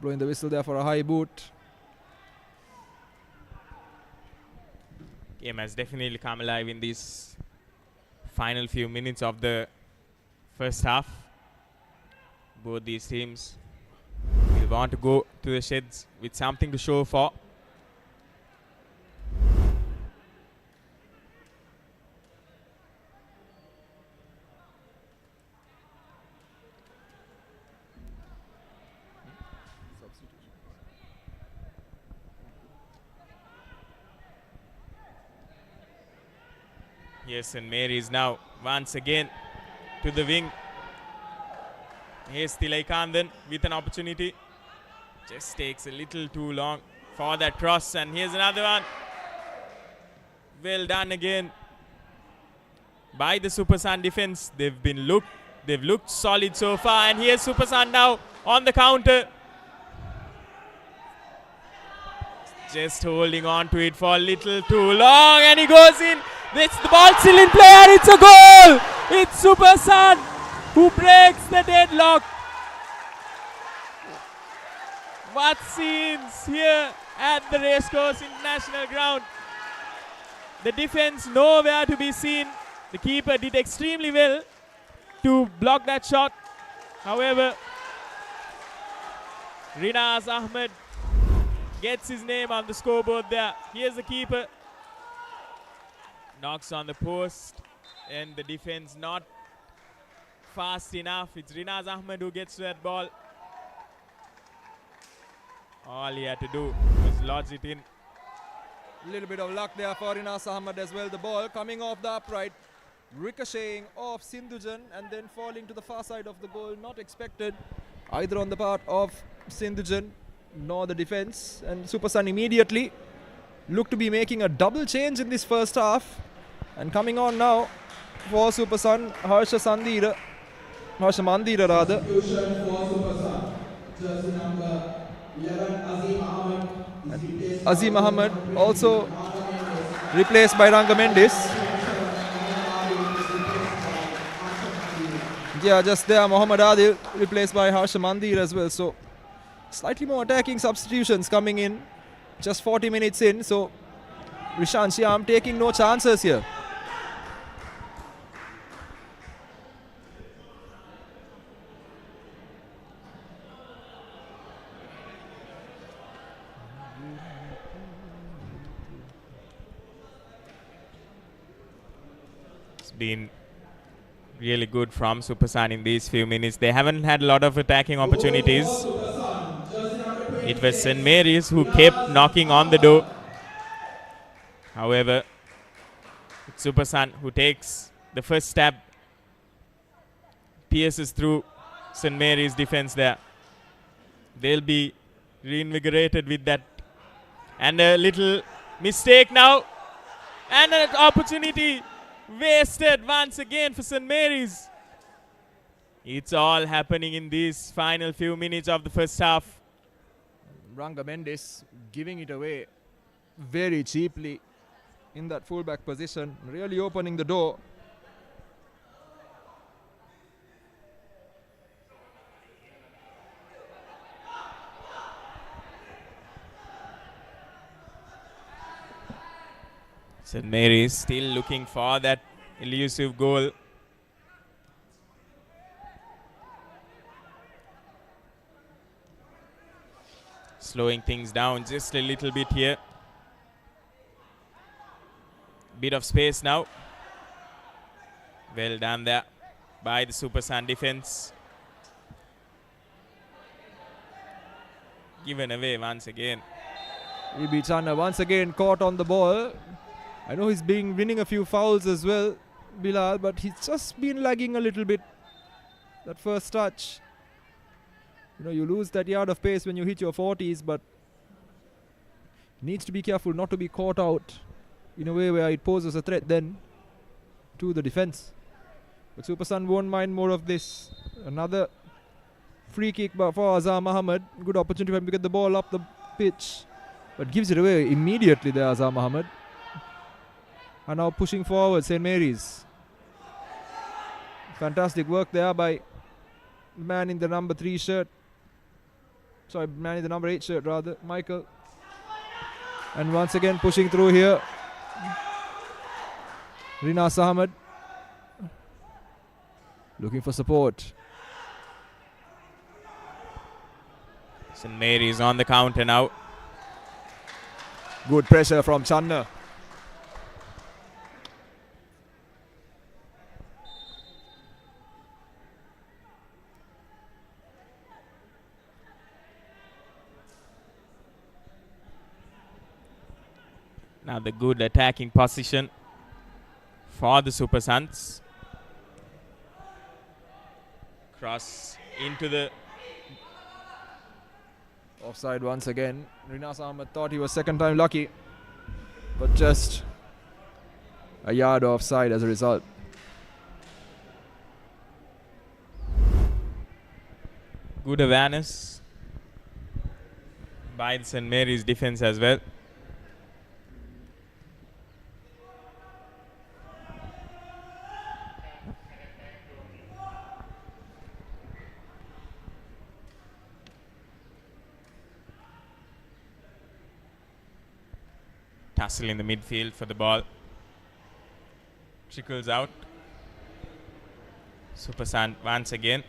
Blowing the whistle there for a high boot. Game has definitely come alive in these final few minutes of the first half. Both these teams will want to go to the sheds with something to show for. Yes, and Mary's now once again to the wing. Here's Tilekanathan with an opportunity. Just takes a little too long for that cross, and here's another one. Well done again by the Super Sun defense. They've looked solid so far, and here's Super Sun now on the counter. Just holding on to it for a little too long, and he goes in. The ball still in play, and it's a goal! It's Super Sun who breaks the deadlock. What scenes here at the Racecourse International Ground. The defense nowhere to be seen. The keeper did extremely well to block that shot. However, Rinaz Ahmed gets his name on the scoreboard there. Here's the keeper. Knocks on the post, and the defense not fast enough. It's Rinaz Ahmed who gets to that ball. All he had to do was lodge it in. A little bit of luck there for Rinaz Ahmed as well. The ball coming off the upright, ricocheting off Sindhujan, and then falling to the far side of the goal. Not expected either on the part of Sindhujan nor the defense. And Super Sun immediately look to be making a double change in this first half. And coming on now for Super Sun, Harsha Mandira rather. Azim Ahmed also replaced by Ranga Mendes. Yeah, just there, Mohammad Adil replaced by Harsha Mandir as well. So slightly more attacking substitutions coming in. Just 40 minutes in. So Rishan Shyam taking no chances here. It's been really good from Supersan in these few minutes. They haven't had a lot of attacking opportunities. It was St. Mary's who kept knocking on the door. However, it's Supersan who takes the first step, pierces through St. Mary's defense there. They'll be reinvigorated with that. And a little mistake now. And an opportunity wasted once again for St. Mary's. It's all happening in these final few minutes of the first half. Ranga Mendes giving it away very cheaply in that fullback position, really opening the door. St. Mary's still looking for that elusive goal. Slowing things down just a little bit here. Bit of space now. Well done there by the Supersan defense. Given away once again. E.B. Channa once again caught on the ball. I know he's been winning a few fouls as well, Bilal, but he's just been lagging a little bit. That first touch. You know, you lose that yard of pace when you hit your 40s, but needs to be careful not to be caught out in a way where it poses a threat then to the defense. But Supersan won't mind more of this. Another free kick for Azam Ahmed. Good opportunity for him to get the ball up the pitch, but gives it away immediately there, Azam Ahmed. And now pushing forward, St. Mary's. Fantastic work there by the man in the number 3 shirt. Sorry, man in the number 8 shirt rather, Michael. And once again pushing through here, Rinas Ahmed. Looking for support. St. Mary's on the counter now. Good pressure from Channa. Now the good attacking position for the Super Suns. Cross into the Offside once again. Rinas Ahmed thought he was second time lucky, but just a yard offside as a result. good awareness by the St. Mary's defense as well. Tussle in the midfield for the ball. Trickles out. Super Sand once again.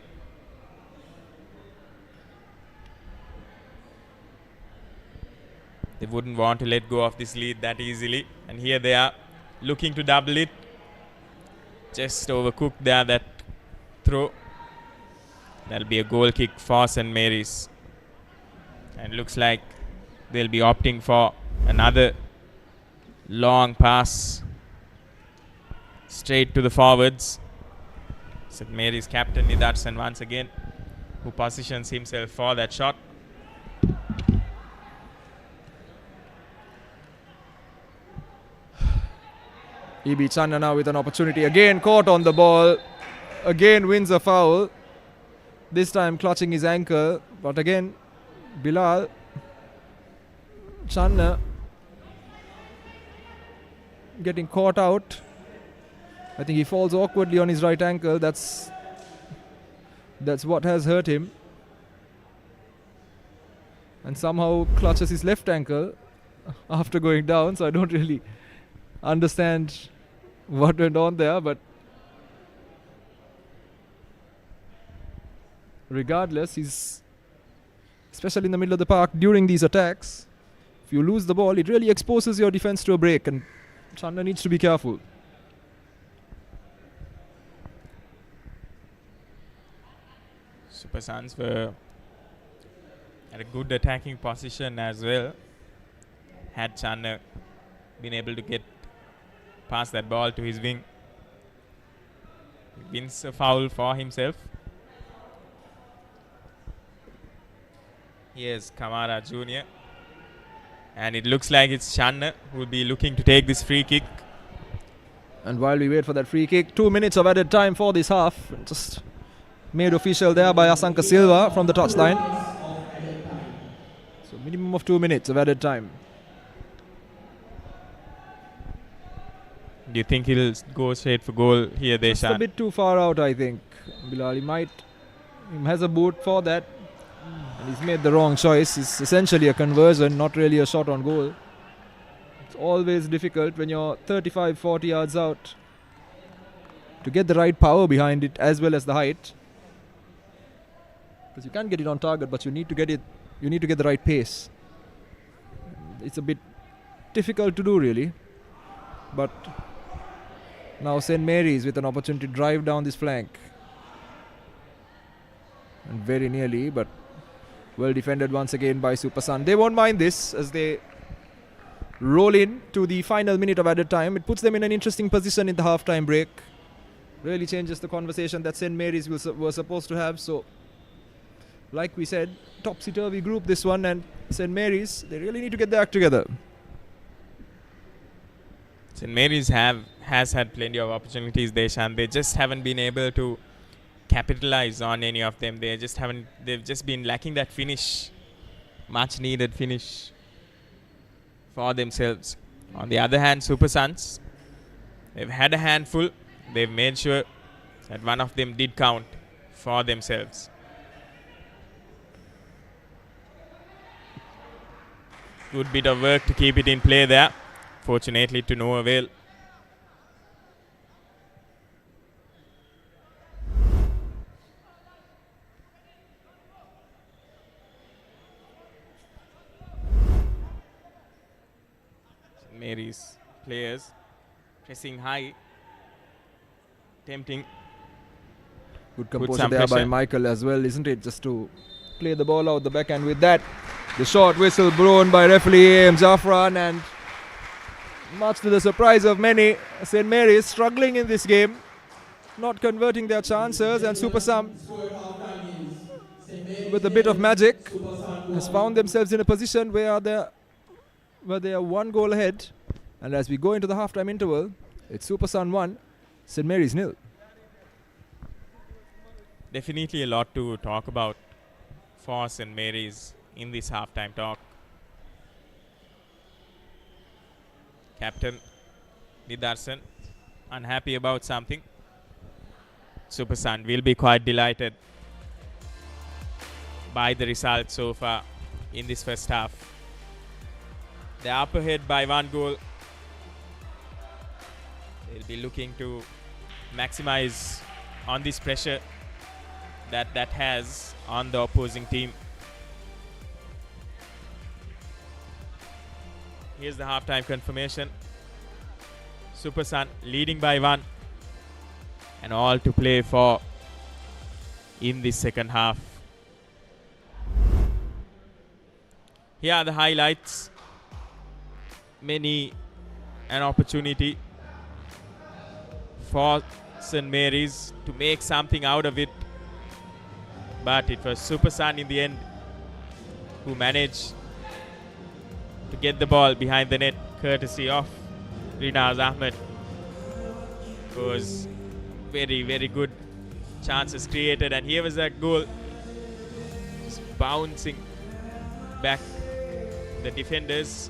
They wouldn't want to let go of this lead that easily. And here they are looking to double it. Just overcooked there, that throw. That'll be a goal kick for St. Mary's. And looks like they'll be opting for another long pass straight to the forwards. St. Mary's captain Nidarsan once again, who positions himself for that shot. E.B. Channa now with an opportunity, again caught on the ball, again wins a foul, this time clutching his ankle, but again Bilal Channa getting caught out. I think he falls awkwardly on his right ankle. That's what has hurt him. And somehow clutches his left ankle after going down. So I don't really understand what went on there, but regardless, he's, especially in the middle of the park during these attacks, if you lose the ball, it really exposes your defense to a break, and Channa needs to be careful. Super Suns were at a good attacking position as well. Had Channa been able to get past that ball to his wing, wins a foul for himself. Here's Kamara Jr. And it looks like it's Channa who will be looking to take this free kick. And while we wait for that free kick, 2 minutes of added time for this half. Just made official there by Asanka Silva from the touchline. So minimum of 2 minutes of added time. Do you think he'll go straight for goal here, Deshan? Just a bit too far out, I think. Bilal, he has a boot for that. And he's made the wrong choice. It's essentially a conversion, not really a shot on goal. It's always difficult when you're 35, 40 yards out to get the right power behind it as well as the height. Because you can get it on target, but you need to get the right pace. It's a bit difficult to do, really. But now St. Mary's with an opportunity to drive down this flank. And very nearly, but well defended once again by Super Sun. They won't mind this as they roll in to the final minute of added time. It puts them in an interesting position in the half-time break. Really changes the conversation that St. Mary's were supposed to have. So, like we said, topsy-turvy group this one, and St. Mary's, they really need to get their act together. St. Mary's has had plenty of opportunities, Deshan. They just haven't been able to capitalize on any of them. They've just been lacking that finish, much needed finish for themselves. On the other hand, Super Suns, they've had a handful. They've made sure that one of them did count for themselves. Good bit of work to keep it in play there. Fortunately, to no avail. St. Mary's players pressing high, tempting. Good composure there by Michael as well, isn't it? Just to play the ball out the backhand with that. The short whistle blown by referee A.M. Zafran, and much to the surprise of many, St. Mary's struggling in this game, not converting their chances, and Super Sam, with a bit of magic, has found themselves in a position where they are 1 goal ahead. And as we go into the halftime interval, it's Super Sun 1, St. Mary's 0. Definitely a lot to talk about for St. Mary's in this halftime talk. Captain Nidarsan unhappy about something. Super Sun will be quite delighted by the result so far in this first half. They're up ahead by 1 goal. They'll be looking to maximize on this pressure that has on the opposing team. Here's the halftime confirmation. Super Sun leading by 1, and all to play for in this second half. Here are the highlights. Many an opportunity for St. Mary's to make something out of it, but it was Super Sun in the end who managed to get the ball behind the net, courtesy of Rinaz Ahmed. It was very, very good chances created, and here was that goal, just bouncing back the defenders.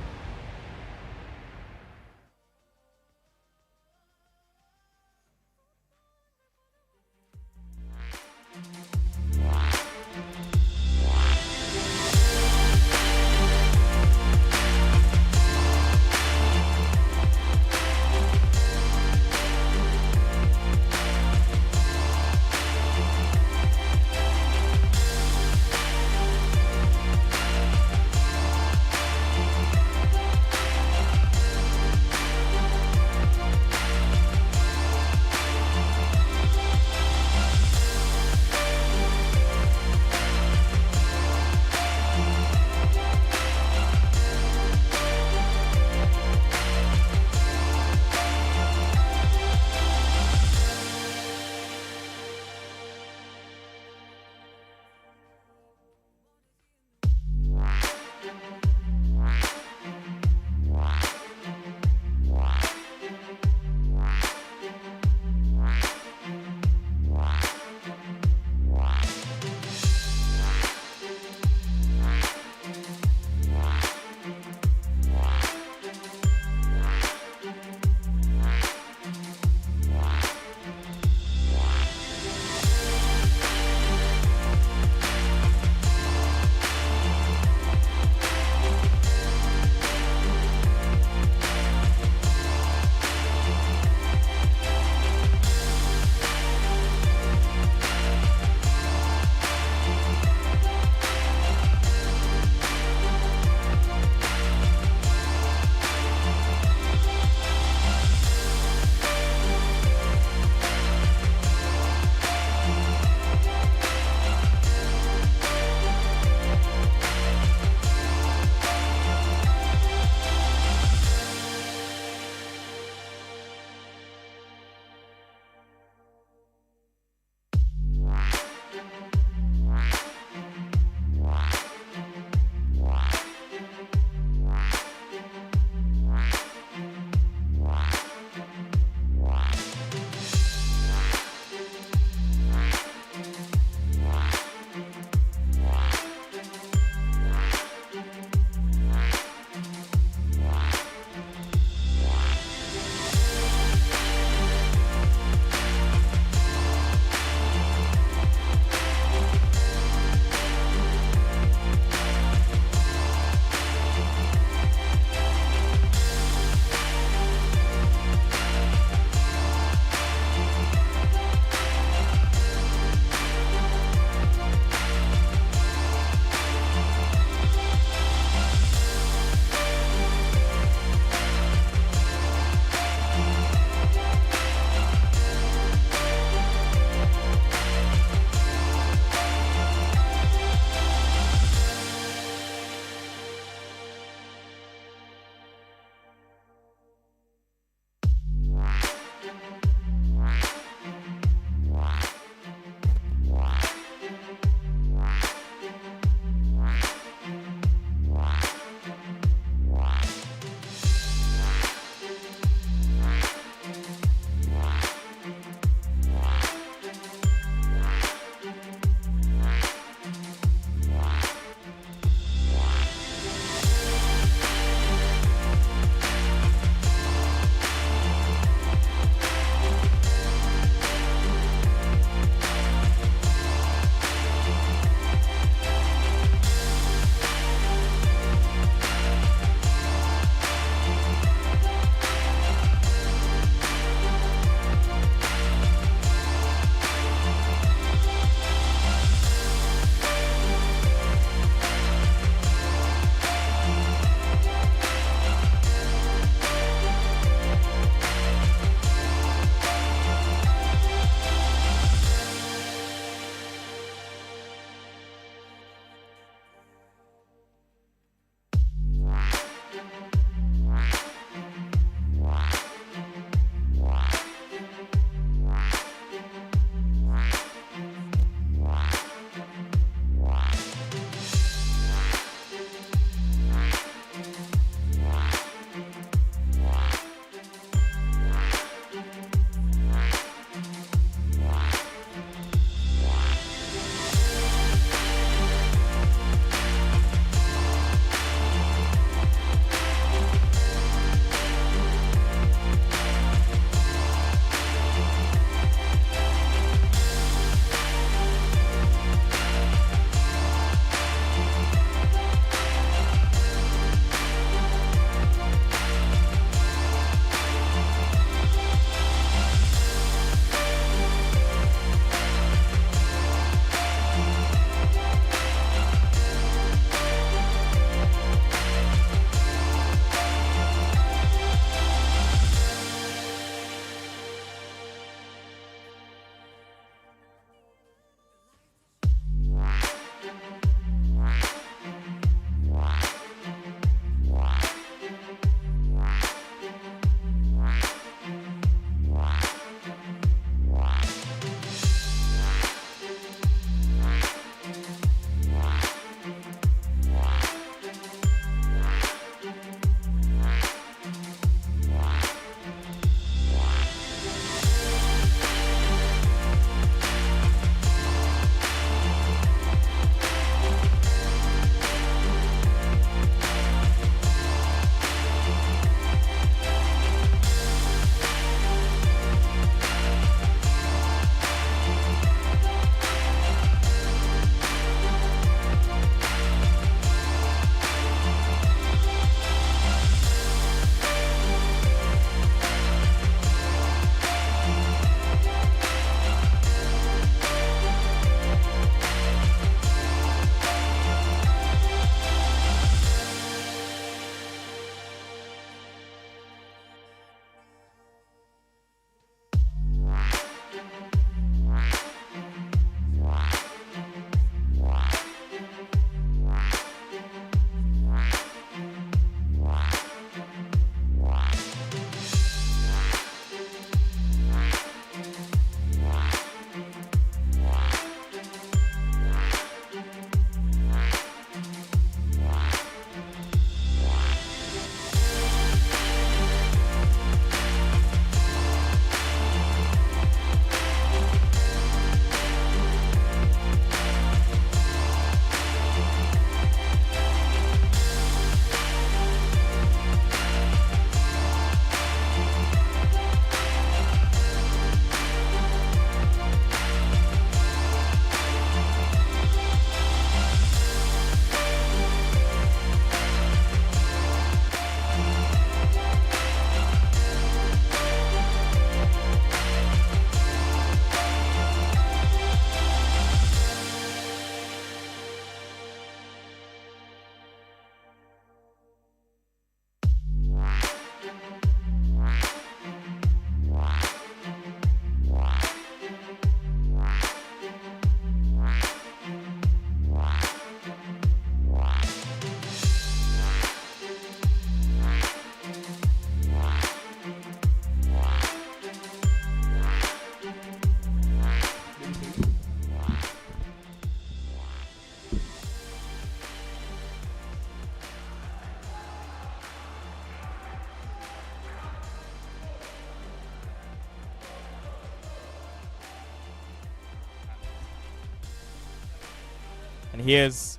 And here's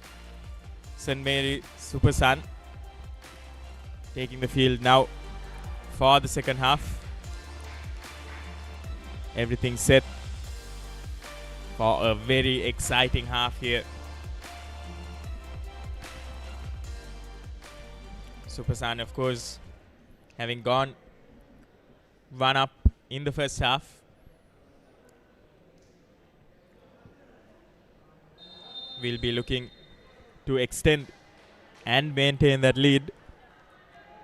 St. Mary Super Sun taking the field now for the second half. Everything set for a very exciting half here. Super Sun, of course, having gone 1 up in the first half, will be looking to extend and maintain that lead.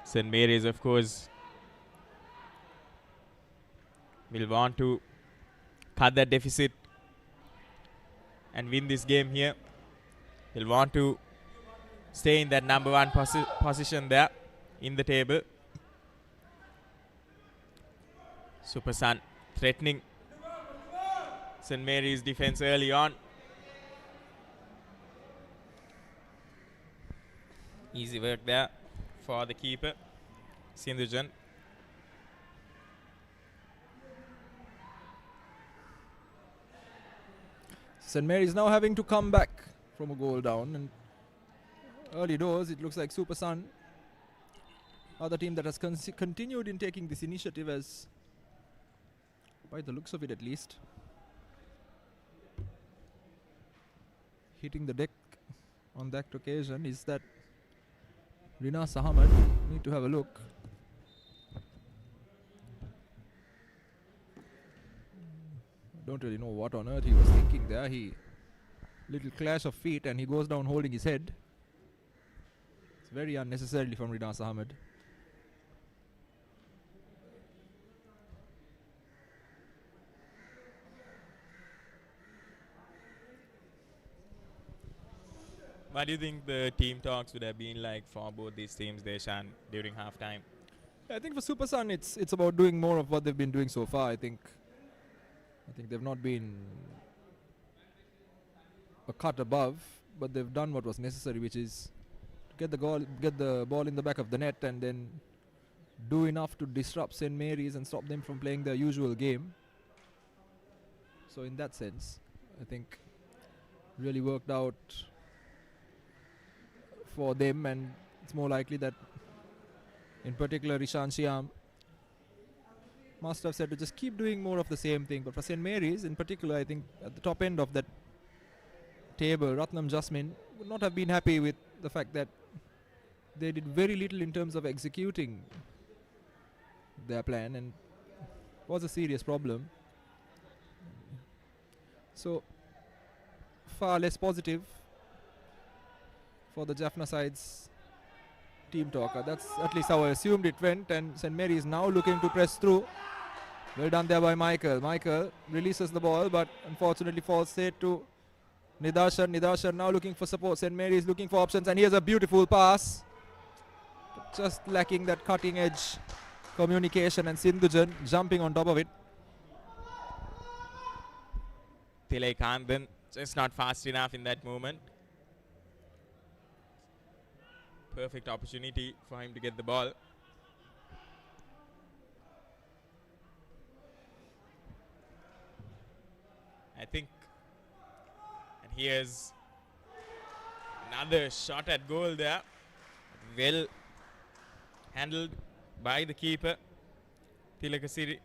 St. Mary's, of course, will want to cut that deficit and win this game here. He'll want to stay in that number 1 position there in the table. Super Sun threatening St. Mary's defense early on. Easy work there for the keeper, Sindhujan. St. Mary's now having to come back from a goal down, and early doors it looks like Super Sun are the team that has continued in taking this initiative, as by the looks of it at least. Hitting the deck on that occasion is that Rinas Ahmed. Need to have a look. Don't really know what on earth he was thinking there. Little clash of feet and he goes down holding his head. It's very unnecessarily from Rinas Ahmed. What do you think the team talks would have been like for both these teams, Deshan, during halftime? I think for Super Sun it's about doing more of what they've been doing so far. I think they've not been a cut above, but they've done what was necessary, which is to get the ball in the back of the net and then do enough to disrupt St. Mary's and stop them from playing their usual game. So in that sense, I think really worked out for them, and it's more likely that in particular Ishan Shyam must have said to just keep doing more of the same thing. But for St. Mary's in particular, I think at the top end of that table, Ratnam Jasmine would not have been happy with the fact that they did very little in terms of executing their plan, and was a serious problem. So far less positive for the Jaffna side's team talker. That's at least how I assumed it went, and St. Mary is now looking to press through. Well done there by Michael. Michael releases the ball, but unfortunately falls straight to Nidarshan. Nidarshan now looking for support. St. Mary is looking for options, and here's a beautiful pass. But just lacking that cutting edge communication, and Sindhujan jumping on top of it. Tilay Kandan just not fast enough in that moment. Perfect opportunity for him to get the ball. I think, and here's another shot at goal there. Well handled by the keeper, Tilakasiri.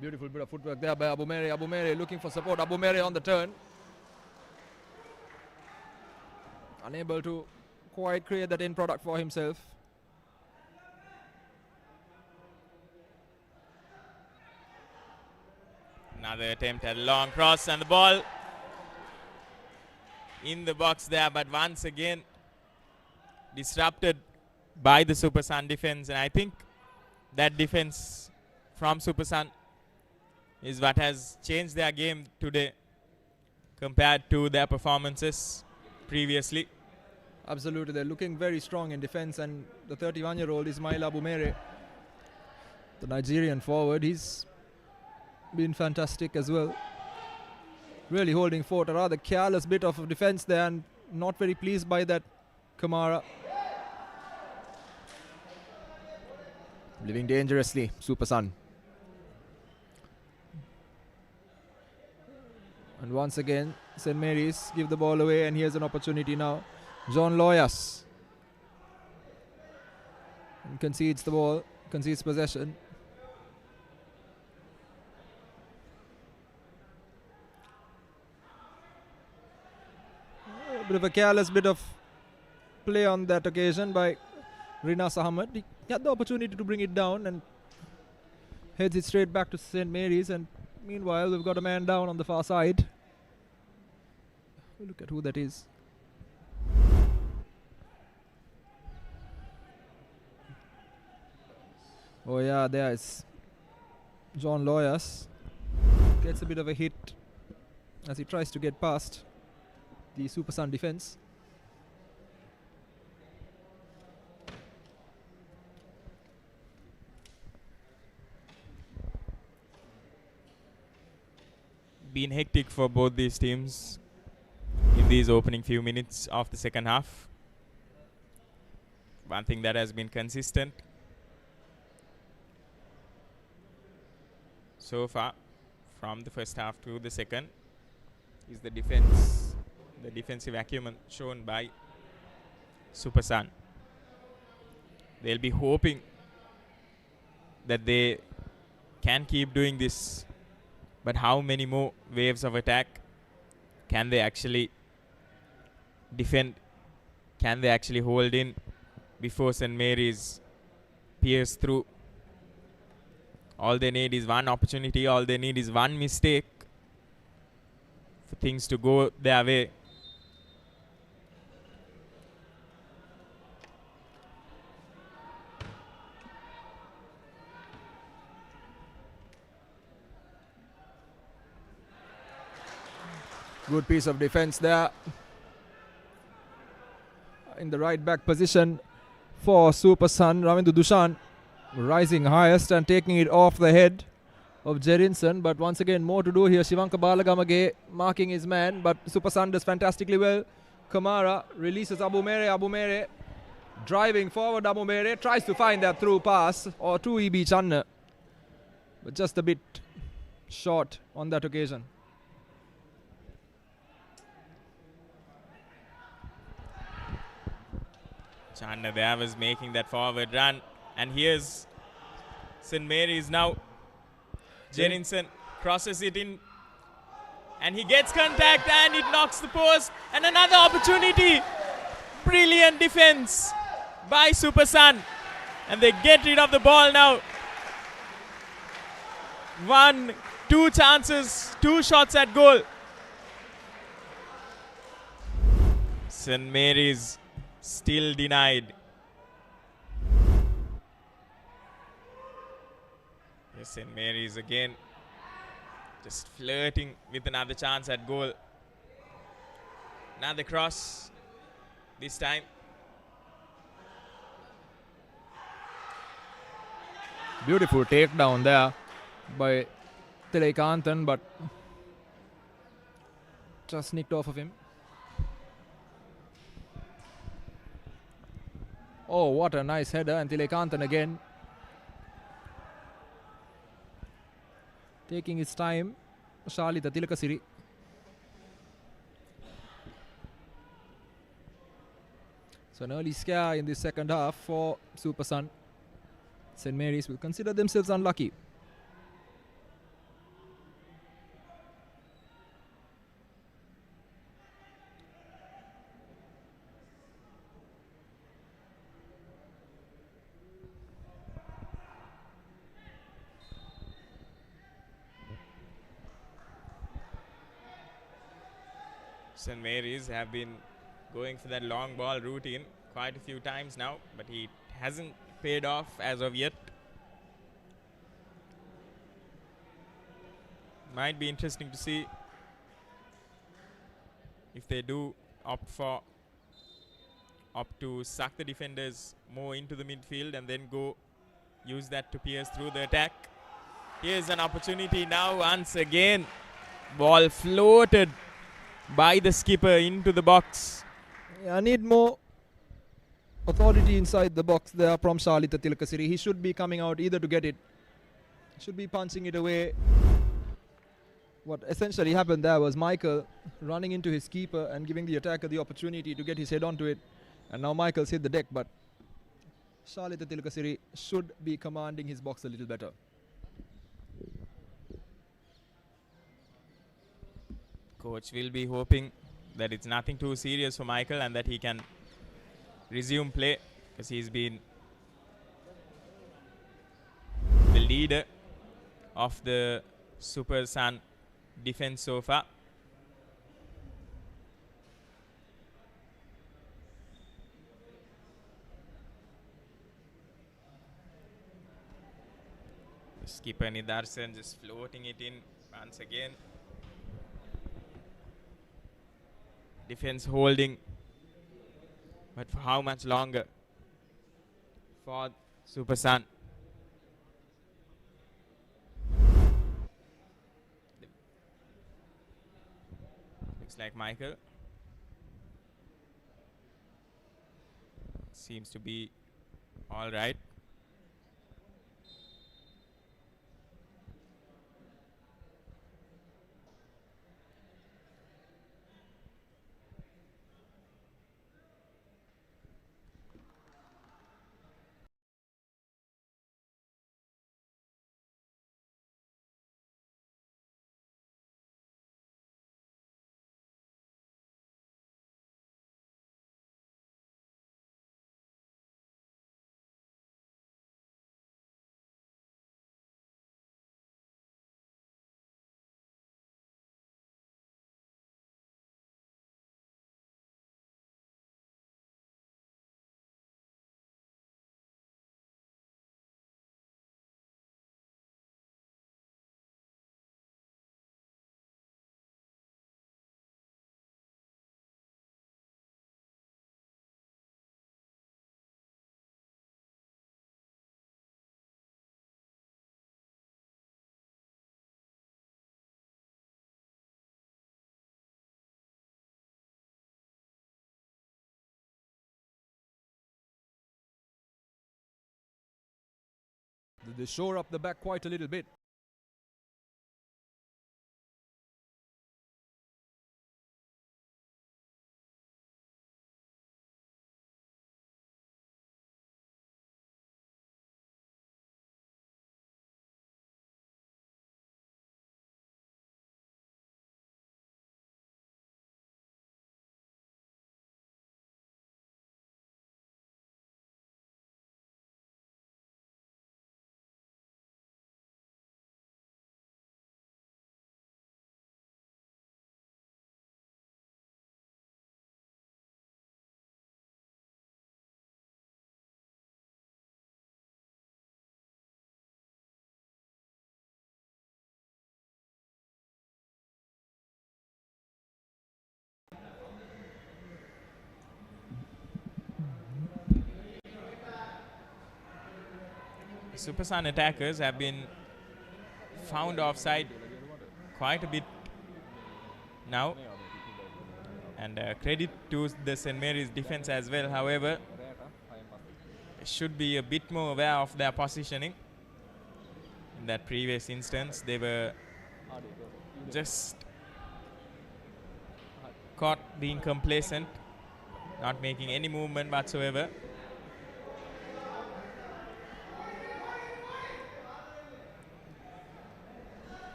Beautiful bit of footwork there by Abu Mere. Abu Mere looking for support. Abu Mere on the turn. Unable to quite create that end product for himself. Another attempt at a long cross, and the ball in the box there, but once again disrupted by the Super Sun defense. And I think that defense from Super Sun is what has changed their game today compared to their performances previously. Absolutely, they're looking very strong in defense, and the 31-year-old Ismail Abu Mere The Nigerian forward, he's been fantastic as well. Really holding fort. A rather careless bit of defense there, and not very pleased by that, Kamara. Living dangerously, Super Sun. And once again, St. Mary's give the ball away, and here's an opportunity now. John Loyas. And concedes the ball, concedes possession. A bit of a careless bit of play on that occasion by Rinas Ahmed. He had the opportunity to bring it down and heads it straight back to St. Mary's, and meanwhile we've got a man down on the far side. Look at who that is. Oh yeah, there is John Loyas. Gets a bit of a hit as he tries to get past the Super Sun defense. Been hectic for both these teams in these opening few minutes of the second half. One thing that has been consistent so far from the first half to the second is the defense, the defensive acumen shown by Super Sun. They'll be hoping that they can keep doing this, but how many more waves of attack can they actually defend? Can they actually hold in before St. Mary's pierce through? All they need is one opportunity, all they need is one mistake for things to go their way. Good piece of defense there in the right back position for Super Sun. Ravindu Dushan rising highest and taking it off the head of Jerinson, but once again more to do here. Shivanka Balagamage marking his man, but Super Sun does fantastically well. Kamara releases Abu Mere driving forward. Abu Mere tries to find that through pass or to EB Channa, but just a bit short on that occasion. Channa there was making that forward run, and here's St. Mary's now. Jerinson crosses it in, and he gets contact, and it knocks the post, and another opportunity. Brilliant defense by Super Sun, and they get rid of the ball now. 2 chances, 2 shots at goal. St. Mary's still denied. Yes, St. Mary's again just flirting with another chance at goal. Another cross this time. Beautiful takedown there by Tilekantan, but just nicked off of him. Oh, what a nice header, and Tilekantan again taking his time. Shalita Tilakasiri. So an early scare in the second half for Super Sun. St. Mary's will consider themselves unlucky. St. Mary's have been going for that long ball routine quite a few times now, but it hasn't paid off as of yet. Might be interesting to see if they do opt to suck the defenders more into the midfield and then go use that to pierce through the attack. Here's an opportunity now once again. Ball floated by the skipper into the box. I need more authority inside the box there from Shalita Tilakasiri. He should be coming out either to get it. He should be punching it away. What essentially happened there was Michael running into his keeper and giving the attacker the opportunity to get his head onto it. And now Michael's hit the deck, but Shalita Tilakasiri should be commanding his box a little better. Coach will be hoping that it's nothing too serious for Michael and that he can resume play, because he's been the leader of the Super Sun defense so far. The skipper Nidarsan just floating it in once again. Defense holding, but for how much longer for Super Sun? Looks like Michael seems to be all right. They shore up the back quite a little bit. Super Sun attackers have been found offside quite a bit now, and credit to the St. Mary's defense as well. However, they should be a bit more aware of their positioning. In that previous instance, they were just caught being complacent, not making any movement whatsoever.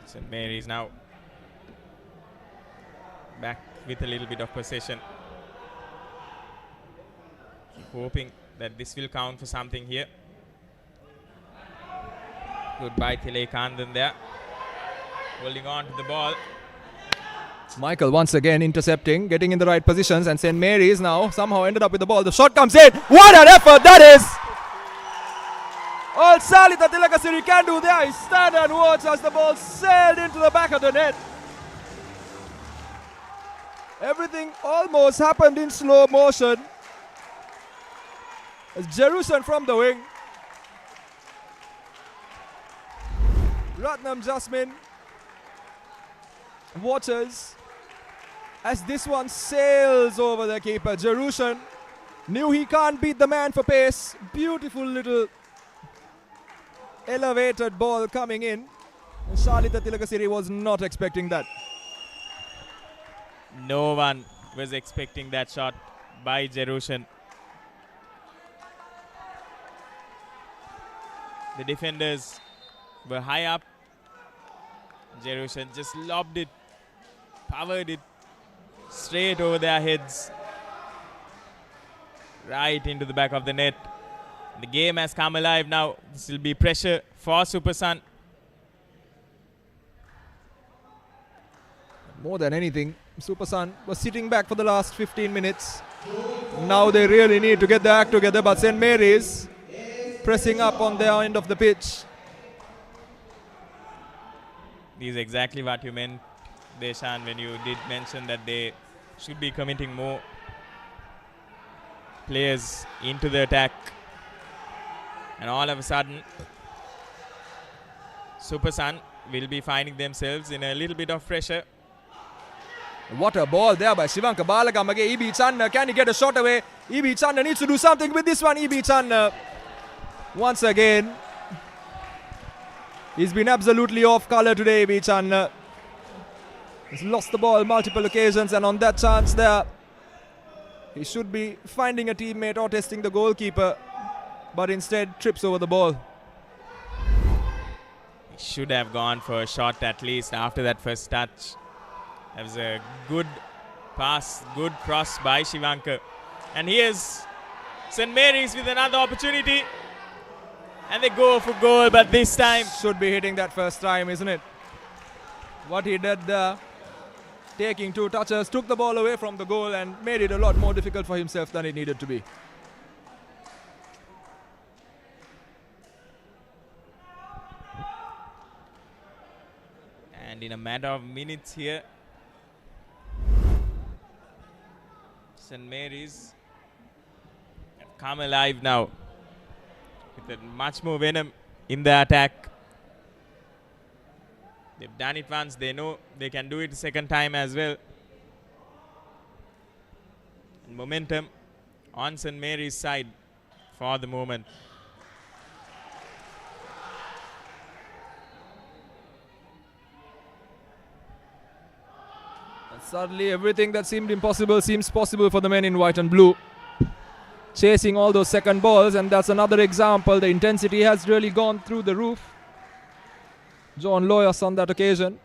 St. Mary's now back with a little bit of possession. Hoping that this will count for something here. Goodbye Thilekandan there. Holding on to the ball. Michael once again intercepting, getting in the right positions, and St. Mary's now somehow ended up with the ball. The shot comes in. What an effort that is! All Shalita Tilakasiri can do there is stand and watch as the ball sailed into the back of the net. Everything almost happened in slow motion. Jerusalem from the wing. Ratnam Jasmine watches as this one sails over the keeper. Jerusalem knew he can't beat the man for pace. Beautiful little elevated ball coming in. And Shalita Tilakasiri was not expecting that. No one was expecting that shot by Jerusalem. The defenders were high up. Jerusalem just lobbed it, powered it straight over their heads, right into the back of the net. The game has come alive now. This will be pressure for Super Sun. More than anything, Super Sun was sitting back for the last 15 minutes. Now they really need to get their act together, but St. Mary's pressing up on their end of the pitch. This is exactly what you meant, Deshan, when you did mention that they should be committing more players into the attack. And all of a sudden, Super Sun will be finding themselves in a little bit of pressure. What a ball there by Shivanka Balagamage. E.B. Channa, can he get a shot away? E.B. Channa needs to do something with this one. E.B. Channa, once again, he's been absolutely off colour today, E.B. Channa. He's lost the ball multiple occasions, and on that chance there, he should be finding a teammate or testing the goalkeeper, but instead trips over the ball. He should have gone for a shot at least after that first touch. That was a good pass, good cross by Shivanka. And here's St. Mary's with another opportunity. And they go for goal, but this time Should be hitting that first time, isn't it? What he did there, taking 2 touches, took the ball away from the goal and made it a lot more difficult for himself than it needed to be. And in a matter of minutes here, St. Mary's have come alive now with much more venom in the attack. They've done it once, they know they can do it a second time as well. And momentum on St. Mary's side for the moment. Suddenly everything that seemed impossible seems possible for the men in white and blue. Chasing all those second balls, and that's another example. The intensity has really gone through the roof. John Loyas on that occasion.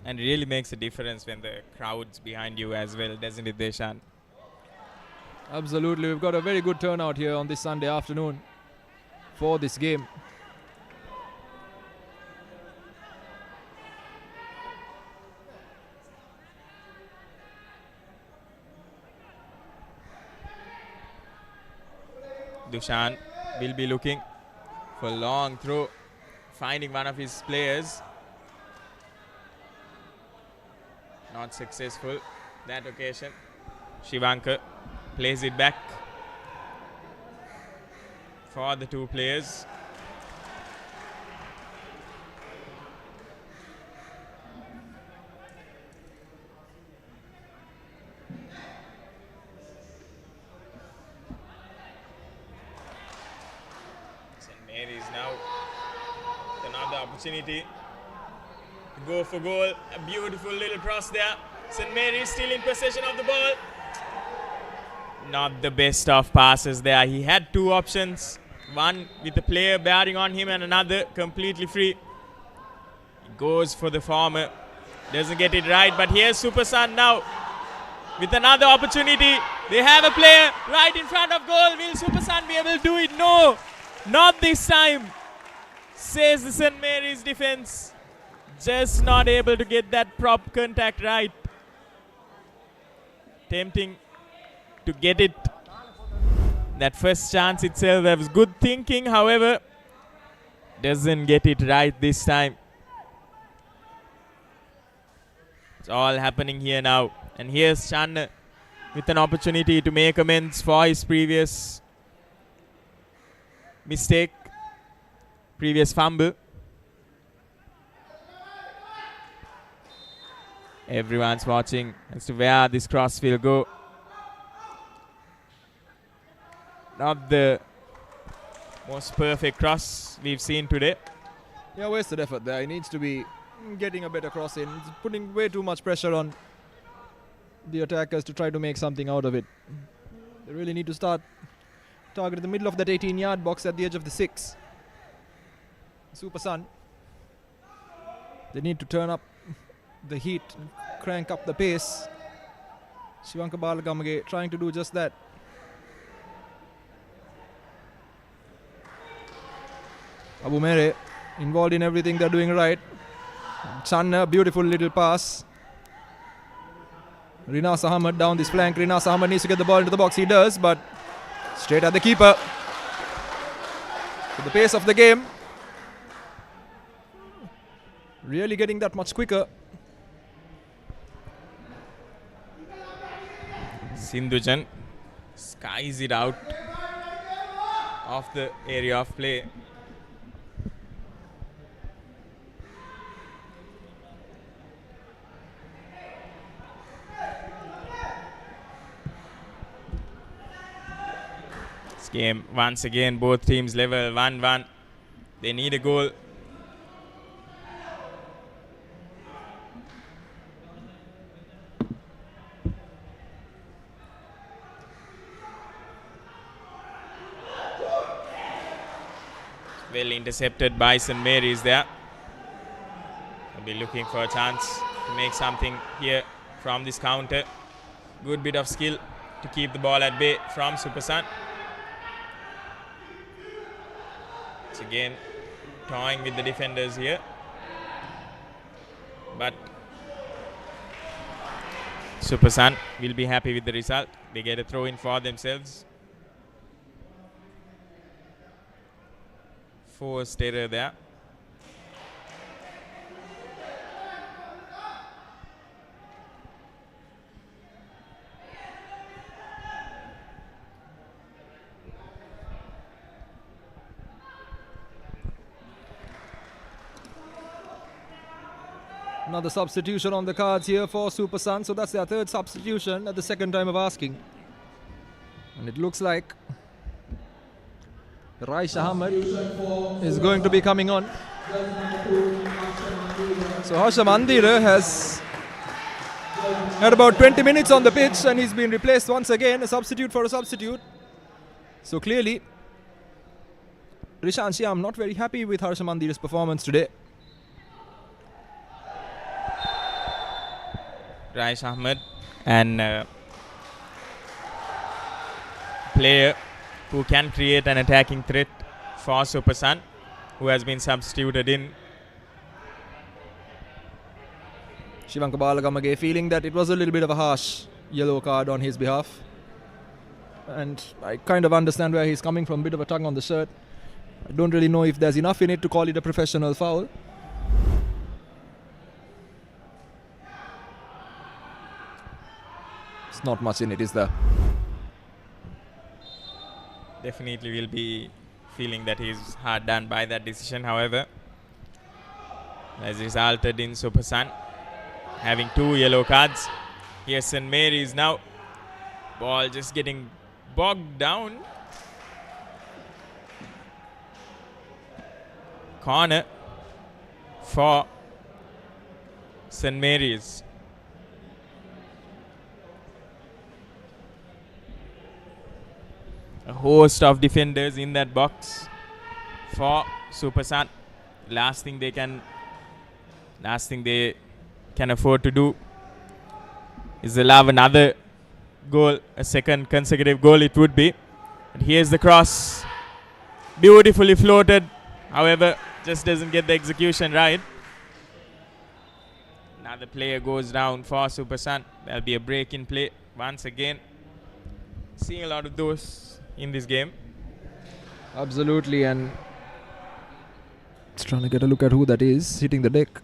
And it really makes a difference when the crowd's behind you as well, doesn't it, Deshan? Absolutely, we've got a very good turnout here on this Sunday afternoon for this game. Dushan will be looking for a long throw, finding one of his players. Not successful that occasion. Shivanka plays it back for the 2 players. St. Mary's now with another opportunity to go for goal. A beautiful little cross there. St. Mary's still in possession of the ball. Not the best of passes there. He had 2 options. One with a player bearing on him and another completely free. He goes for the former. Doesn't get it right, but here's Super Sun now with another opportunity. They have a player right in front of goal. Will Super Sun be able to do it? No, not this time, says the St. Mary's defense. Just not able to get that prop contact right. Tempting to get it. That first chance itself, that was good thinking. However, doesn't get it right this time. It's all happening here now. And here's Chan with an opportunity to make amends for his previous mistake, previous fumble. Everyone's watching as to where this cross will go. Not the most perfect cross we've seen today. Yeah, wasted effort there. He needs to be getting a better cross in. It's putting way too much pressure on the attackers to try to make something out of it. They really need to start target in the middle of that 18-yard box at the edge of the 6. Super Sun. They need to turn up the heat, crank up the pace. Shivanka Balagamage trying to do just that. Abu Mere involved in everything they're doing right. Channa, beautiful little pass. Rinas Ahmed down this flank. Rinas Ahmed needs to get the ball into the box. He does, but straight at the keeper. With the pace of the game, really getting that much quicker. Sindhujan skies it out of the area of play. This game, once again, both teams level 1-1. They need a goal. Well intercepted by St. Mary's there. They'll be looking for a chance to make something here from this counter. Good bit of skill to keep the ball at bay from Super Sun. It's again toying with the defenders here. But Super Sun will be happy with the result. They get a throw in for themselves. Forced error there. Another substitution on the cards here for Super Sun. So that's their third substitution at the second time of asking. And it looks like Raish Ahmed is going to be coming on. So Harsha Mandira has had about 20 minutes on the pitch and he's been replaced once again, a substitute for a substitute. So clearly, Rishan Shyam not very happy with Harsha Mandira's performance today. Raish Ahmed, and player who can create an attacking threat for Super Sun, who has been substituted in. Shivanka Balagamage feeling that it was a little bit of a harsh yellow card on his behalf. And I kind of understand where he's coming from, bit of a tongue on the shirt. I don't really know if there's enough in it to call it a professional foul. It's not much in it, is there? Definitely will be feeling that he's hard done by that decision. However, as resulted in Super Sun having 2 yellow cards. Here's St. Mary's now. Ball just getting bogged down. Corner for St. Mary's. A host of defenders in that box for Super Sun. Last thing they can afford to do is allow another goal, a second consecutive goal it would be. And here's the cross, beautifully floated. However, just doesn't get the execution right. Another player goes down for Super Sun. There'll be a break in play once again. Seeing a lot of those in this game. Absolutely, and Just trying to get a look at who that is hitting the deck.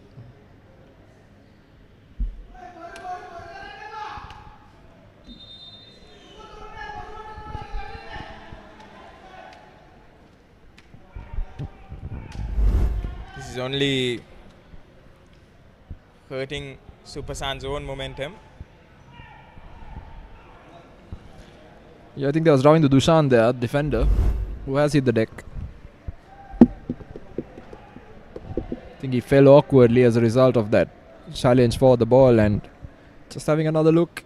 This is only hurting Supersan's own momentum. Yeah, I think there was Ravindu Dushan there, defender, who has hit the deck. I think he fell awkwardly as a result of that challenge for the ball. And just having another look.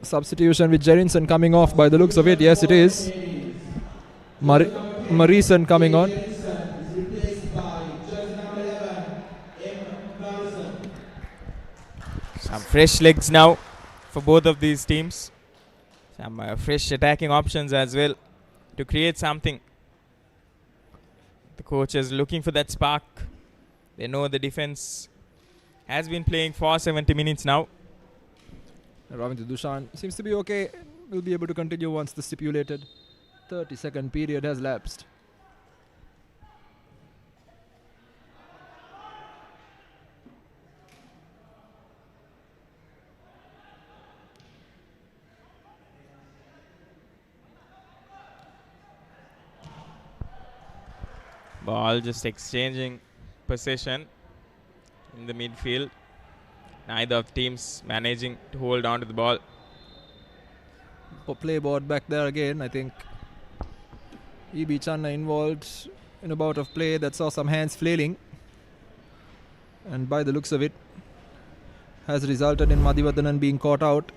Substitution with Jerinson coming off by the looks of it. Yes, it is. Marison coming on. Some fresh legs now for both of these teams. Some fresh attacking options as well to create something. The coach is looking for that spark. They know the defense has been playing for 70 minutes now. Ravindu Dushan seems to be okay. Will be able to continue once the stipulated 30-second period has lapsed. Ball just exchanging possession in the midfield. Neither of teams managing to hold on to the ball. Play board back there again. I think E.B. Channa involved in a bout of play that saw some hands flailing. And by the looks of it, has resulted in Madhivadanan being caught out.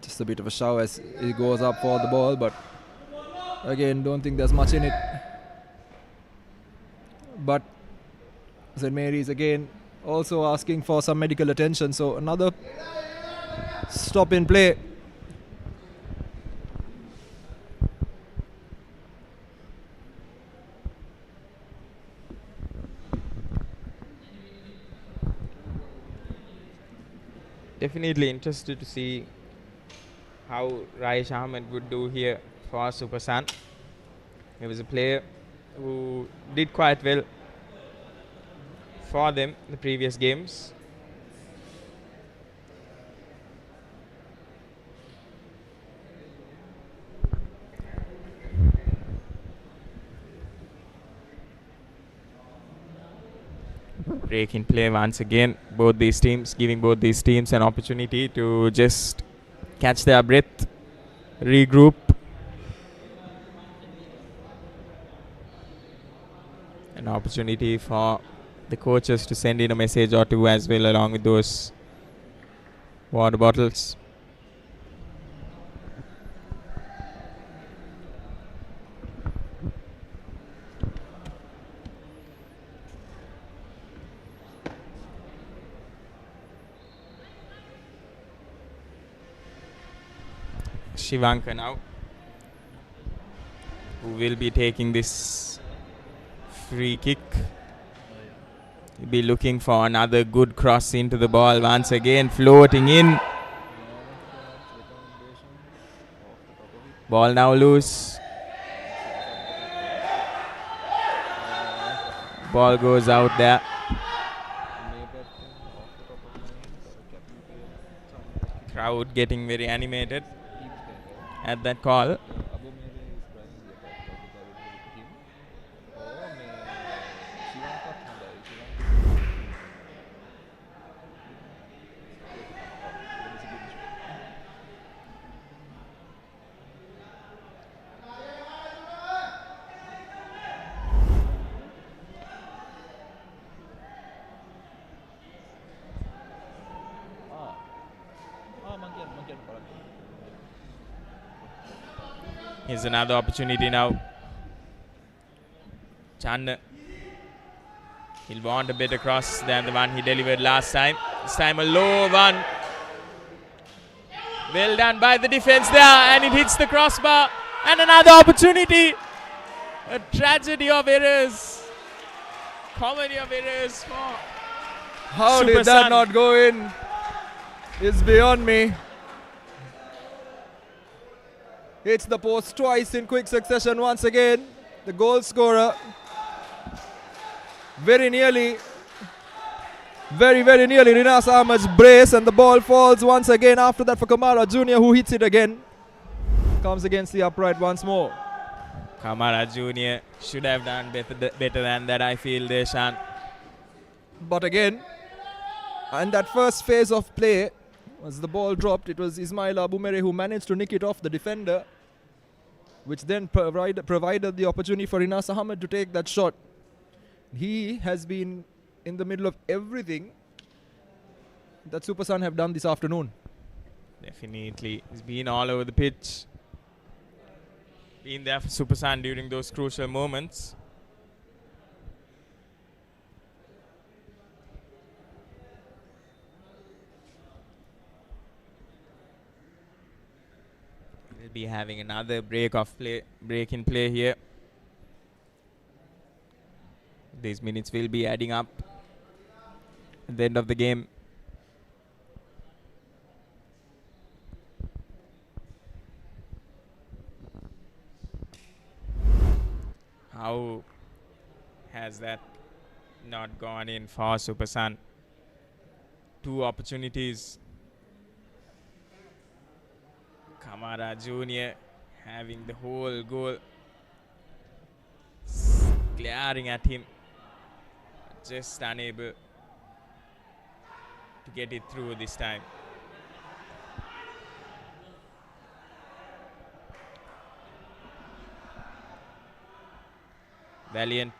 Just a bit of a shove as he goes up for the ball, but again, don't think there's much in it. But St. Mary's again also asking for some medical attention. So another stop in play. Definitely interested to see how Rajesh Ahmed would do here for Supersan. He was a player who did quite well for them in the previous games. Break in play once again. Both these teams giving both these teams an opportunity to just catch their breath, regroup. An opportunity for the coaches to send in a message or two as well along with those water bottles. Shivanka now, who will be taking this free kick. He'll be looking for another good cross into the ball once again, floating in. Ball now loose. Ball goes out there. Crowd getting very animated at that call. Here's another opportunity now. Chan, he'll want a better cross than the one he delivered last time. This time a low one. Well done by the defense there, and it hits the crossbar. And another opportunity. A tragedy of errors. Comedy of errors for How Super did that Sun. not go in? It's beyond me. Hits the post twice in quick succession once again. the goal scorer. Very nearly, very nearly Rinas Ahmed's brace, and the ball falls once again after that for Kamara Jr., who hits it again. Comes against the upright once more. Kamara Jr. should have done better than that, I feel, Deshan. But again, and that first phase of play, as the ball dropped, it was Ismail Abumere who managed to nick it off the defender, which then provided the opportunity for Rinas Ahmed to take that shot. He has been in the middle of everything that Super Sun have done this afternoon. Definitely. He's been all over the pitch. Been there for Super Sun during those crucial moments. We'll be having another break in play here. These minutes will be adding up at the end of the game. How has that not gone in for Super Sun? 2 opportunities. Kamara Jr. having the whole goal glaring at him, just unable to get it through this time. Valiant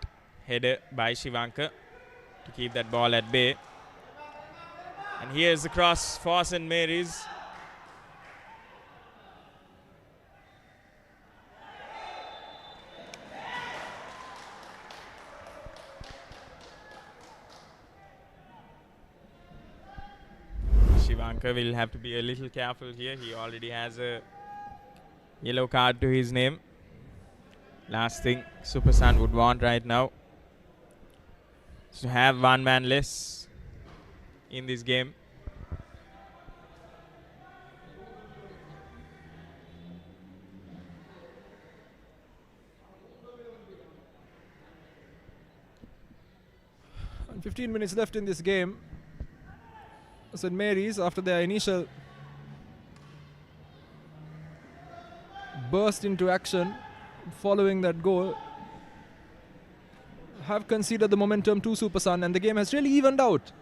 header by Shivanka to keep that ball at bay. And here's the cross for St. Mary's. Shivanka will have to be a little careful here. He already has a yellow card to his name. Last thing Super Sun would want right now is to have one man less in this game. And 15 minutes left in this game. St. Mary's, after their initial burst into action following that goal, have conceded the momentum to Super Sun, and the game has really evened out.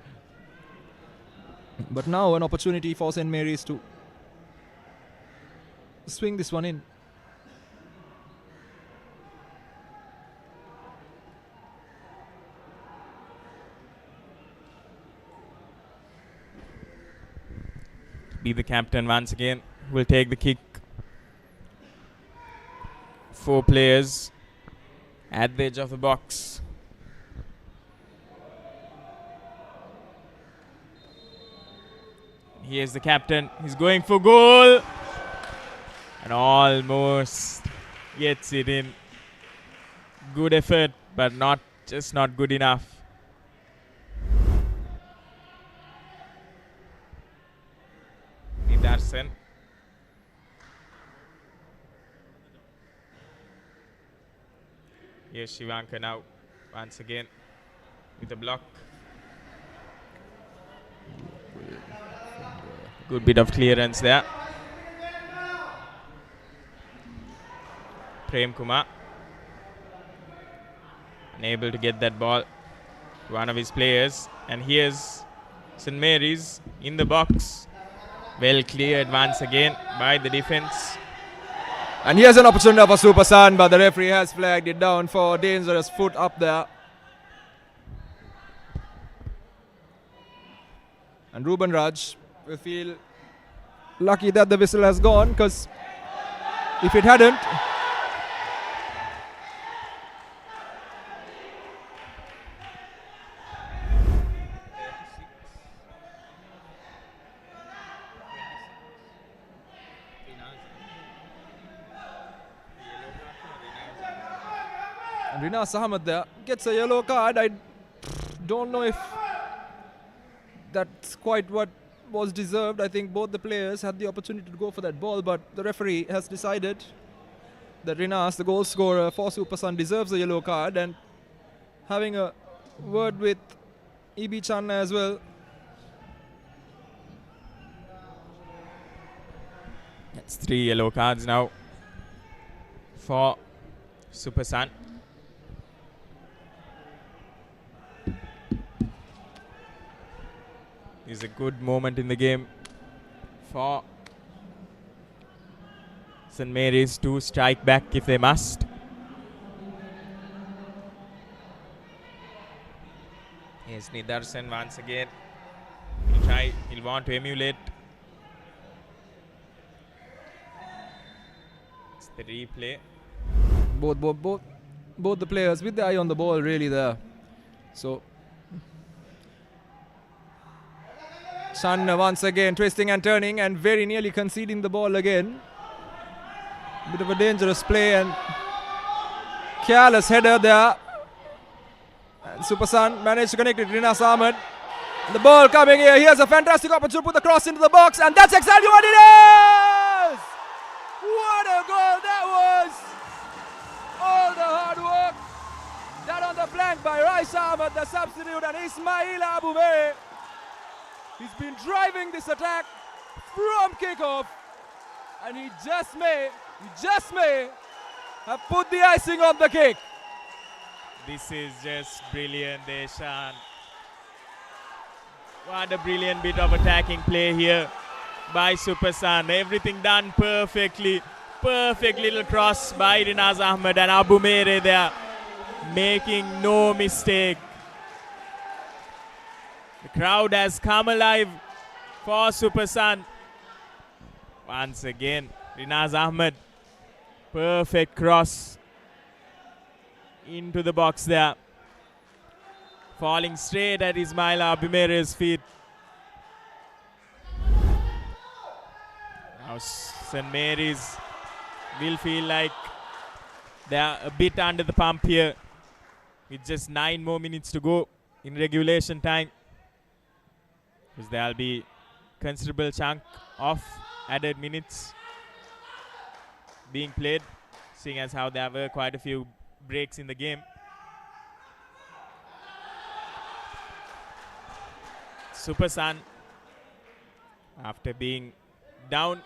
But now an opportunity for St. Mary's to swing this one in. Be the captain once again. Will take the kick. 4 players at the edge of the box. Here's the captain. He's going for goal. And almost gets it in. Good effort, but not good enough. Nidarsan. Here's Shivanka now, once again, with a block. Good bit of clearance there. Prem Kumar, unable to get that ball to one of his players. And here's St. Mary's in the box. Well cleared once again by the defense. And here's an opportunity for Super Sun, but the referee has flagged it down for dangerous foot up there. And Ruben Raj will feel lucky that the whistle has gone, because if it hadn't, and Rinas Ahmed there gets a yellow card. I don't know if that's quite what was deserved. I think both the players had the opportunity to go for that ball, but the referee has decided that Rinas, the goal scorer for Supersun, deserves a yellow card, and having a word with E.B. Channa as well. That's 3 yellow cards now for Supersun. Is a good moment in the game for St. Mary's to strike back if they must. Here's Nidarsan once again. He'll want to emulate. It's the replay. Both the players with the eye on the ball really there. So Channa once again twisting and turning and very nearly conceding the ball again. Bit of a dangerous play and careless header there. And Supersun managed to connect it to Rinas Ahmed. The ball coming here. Here's a fantastic opportunity to put the cross into the box, and that's exactly what it is! What a goal that was! All the hard work done on the flank by Raisa Ahmed, the substitute, and Ismail Abumere. He's been driving this attack from kickoff, and he just may have put the icing on the cake. This is just brilliant, Deshan. What a brilliant bit of attacking play here by Supersun. Everything done perfectly. Perfect little cross by Rinas Ahmed and Abumere there, making no mistake. The crowd has come alive for Supersun. Once again, Rinas Ahmed, perfect cross into the box there, falling straight at Ismail Abumere's feet. Now St. Mary's will feel like they are a bit under the pump here with just 9 more minutes to go in regulation time, because there will be considerable chunk of added minutes being played, seeing as how there were quite a few breaks in the game. Supersun, after being down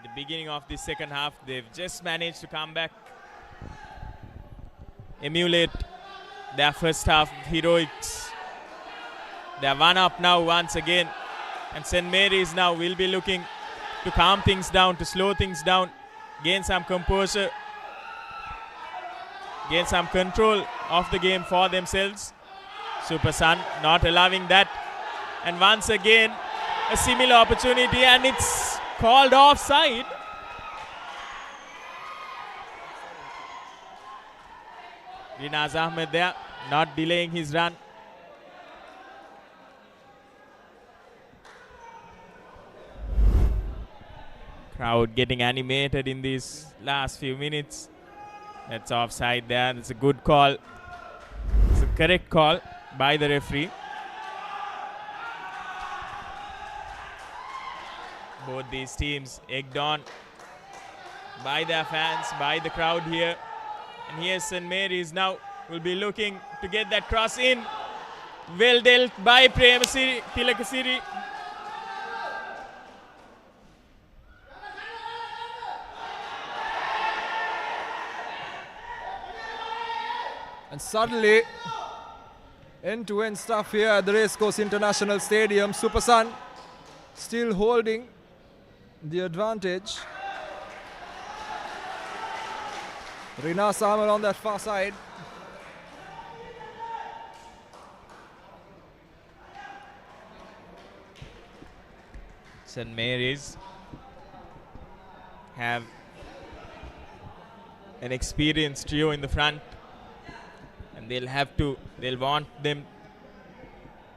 the beginning of the second half, they've just managed to come back, emulate their first half heroics. They're 1 up now once again, and St. Mary's now will be looking to calm things down, to slow things down, gain some composure, gain some control of the game for themselves. Supersun not allowing that, and once again a similar opportunity, and it's called offside. Rinas Ahmed there, not delaying his run. Crowd getting animated in these last few minutes. That's offside there. That's a good call. It's a correct call by the referee. Both these teams egged on by their fans, by the crowd here. And here's St. Mary's now will be looking to get that cross in. Well dealt by Tilakasiri. And suddenly, end-to-end stuff here at the Racecourse International Stadium. Supersun still holding the advantage. Rinas Ahmed on that far side. St. Mary's have an experienced trio in the front, and they'll want them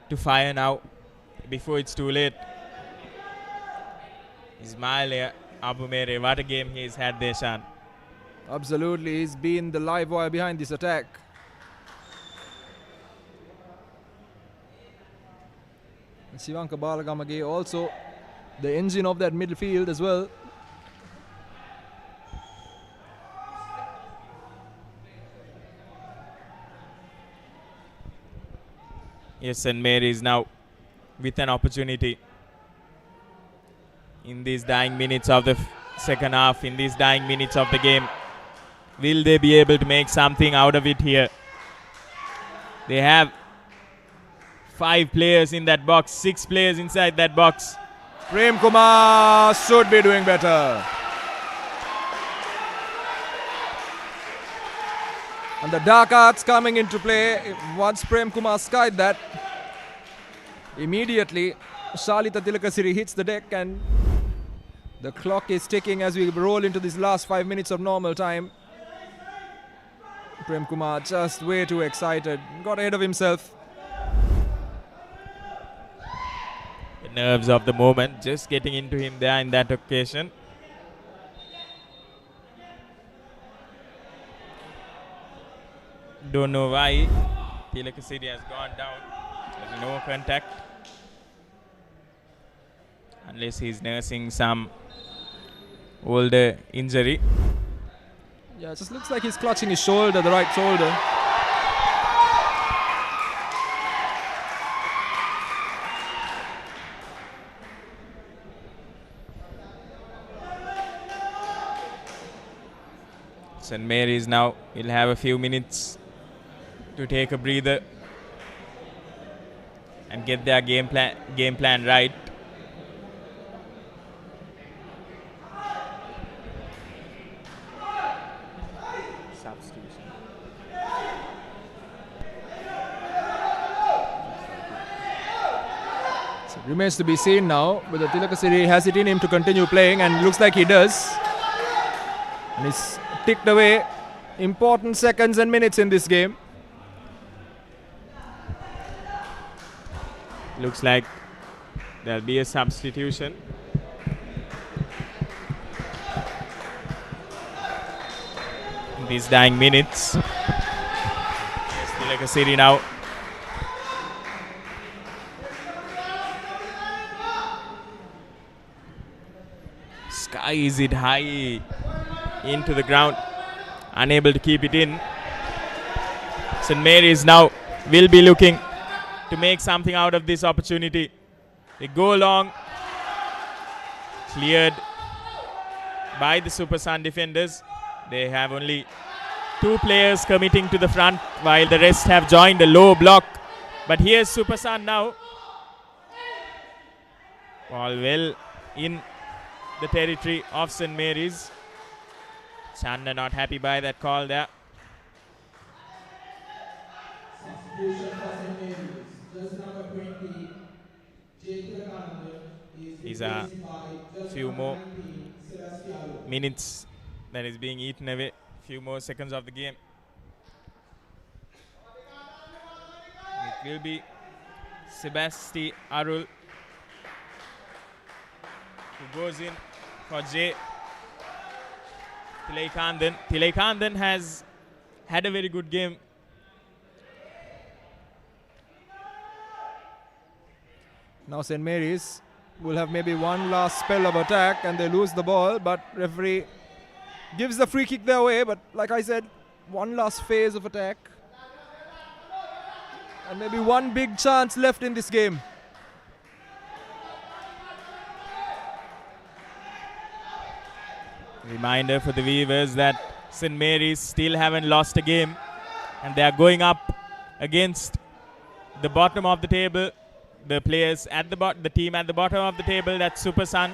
to fire now before it's too late. Ismail Abumere, what a game he's had there, Shan. Absolutely, he's been the live wire behind this attack. And Sivanka Balagamage also the engine of that midfield as well. Yes, St. Mary's now with an opportunity in these dying minutes of the second half, in these dying minutes of the game. Will they be able to make something out of it here? They have 5 players in that box, 6 players inside that box. Prem Kumar should be doing better. And the dark arts coming into play. Once Prem Kumar skied that, immediately Shalita Tilakasiri hits the deck and the clock is ticking as we roll into these last 5 minutes of normal time. Prem Kumar just way too excited, got ahead of himself. The nerves of the moment just getting into him there in that occasion. Don't know why Tilakasiri has gone down. There's no contact. Unless he's nursing some older injury. Yeah, it just looks like he's clutching his shoulder, the right shoulder. St. Mary's now will have a few minutes to take a breather and get their game plan right. Substitution. So it remains to be seen now whether Tilakasiri has it in him to continue playing, and looks like he does. And he's ticked away important seconds and minutes in this game. Looks like there'll be a substitution. In these dying minutes. Yes, Tilakasiri now. Skies it high into the ground. Unable to keep it in. St. Mary's now will be looking to make something out of this opportunity. They go long. Cleared by the Super Sun defenders. They have only 2 players committing to the front while the rest have joined a low block. But here's Super Sun now. Ball well in the territory of St. Mary's. Chanda not happy by that call there. These are few more minutes that is being eaten away. Few more seconds of the game. It will be Sebasti Arul who goes in for J. Tilaikandan has had a very good game. Now St. Mary's will have maybe one last spell of attack and they lose the ball, but referee gives the free kick their way. But like I said, one last phase of attack and maybe one big chance left in this game. Reminder for the viewers that St. Mary's still haven't lost a game and they are going up against the bottom of the table. The players at the team at the bottom of the table, that's Super Sun.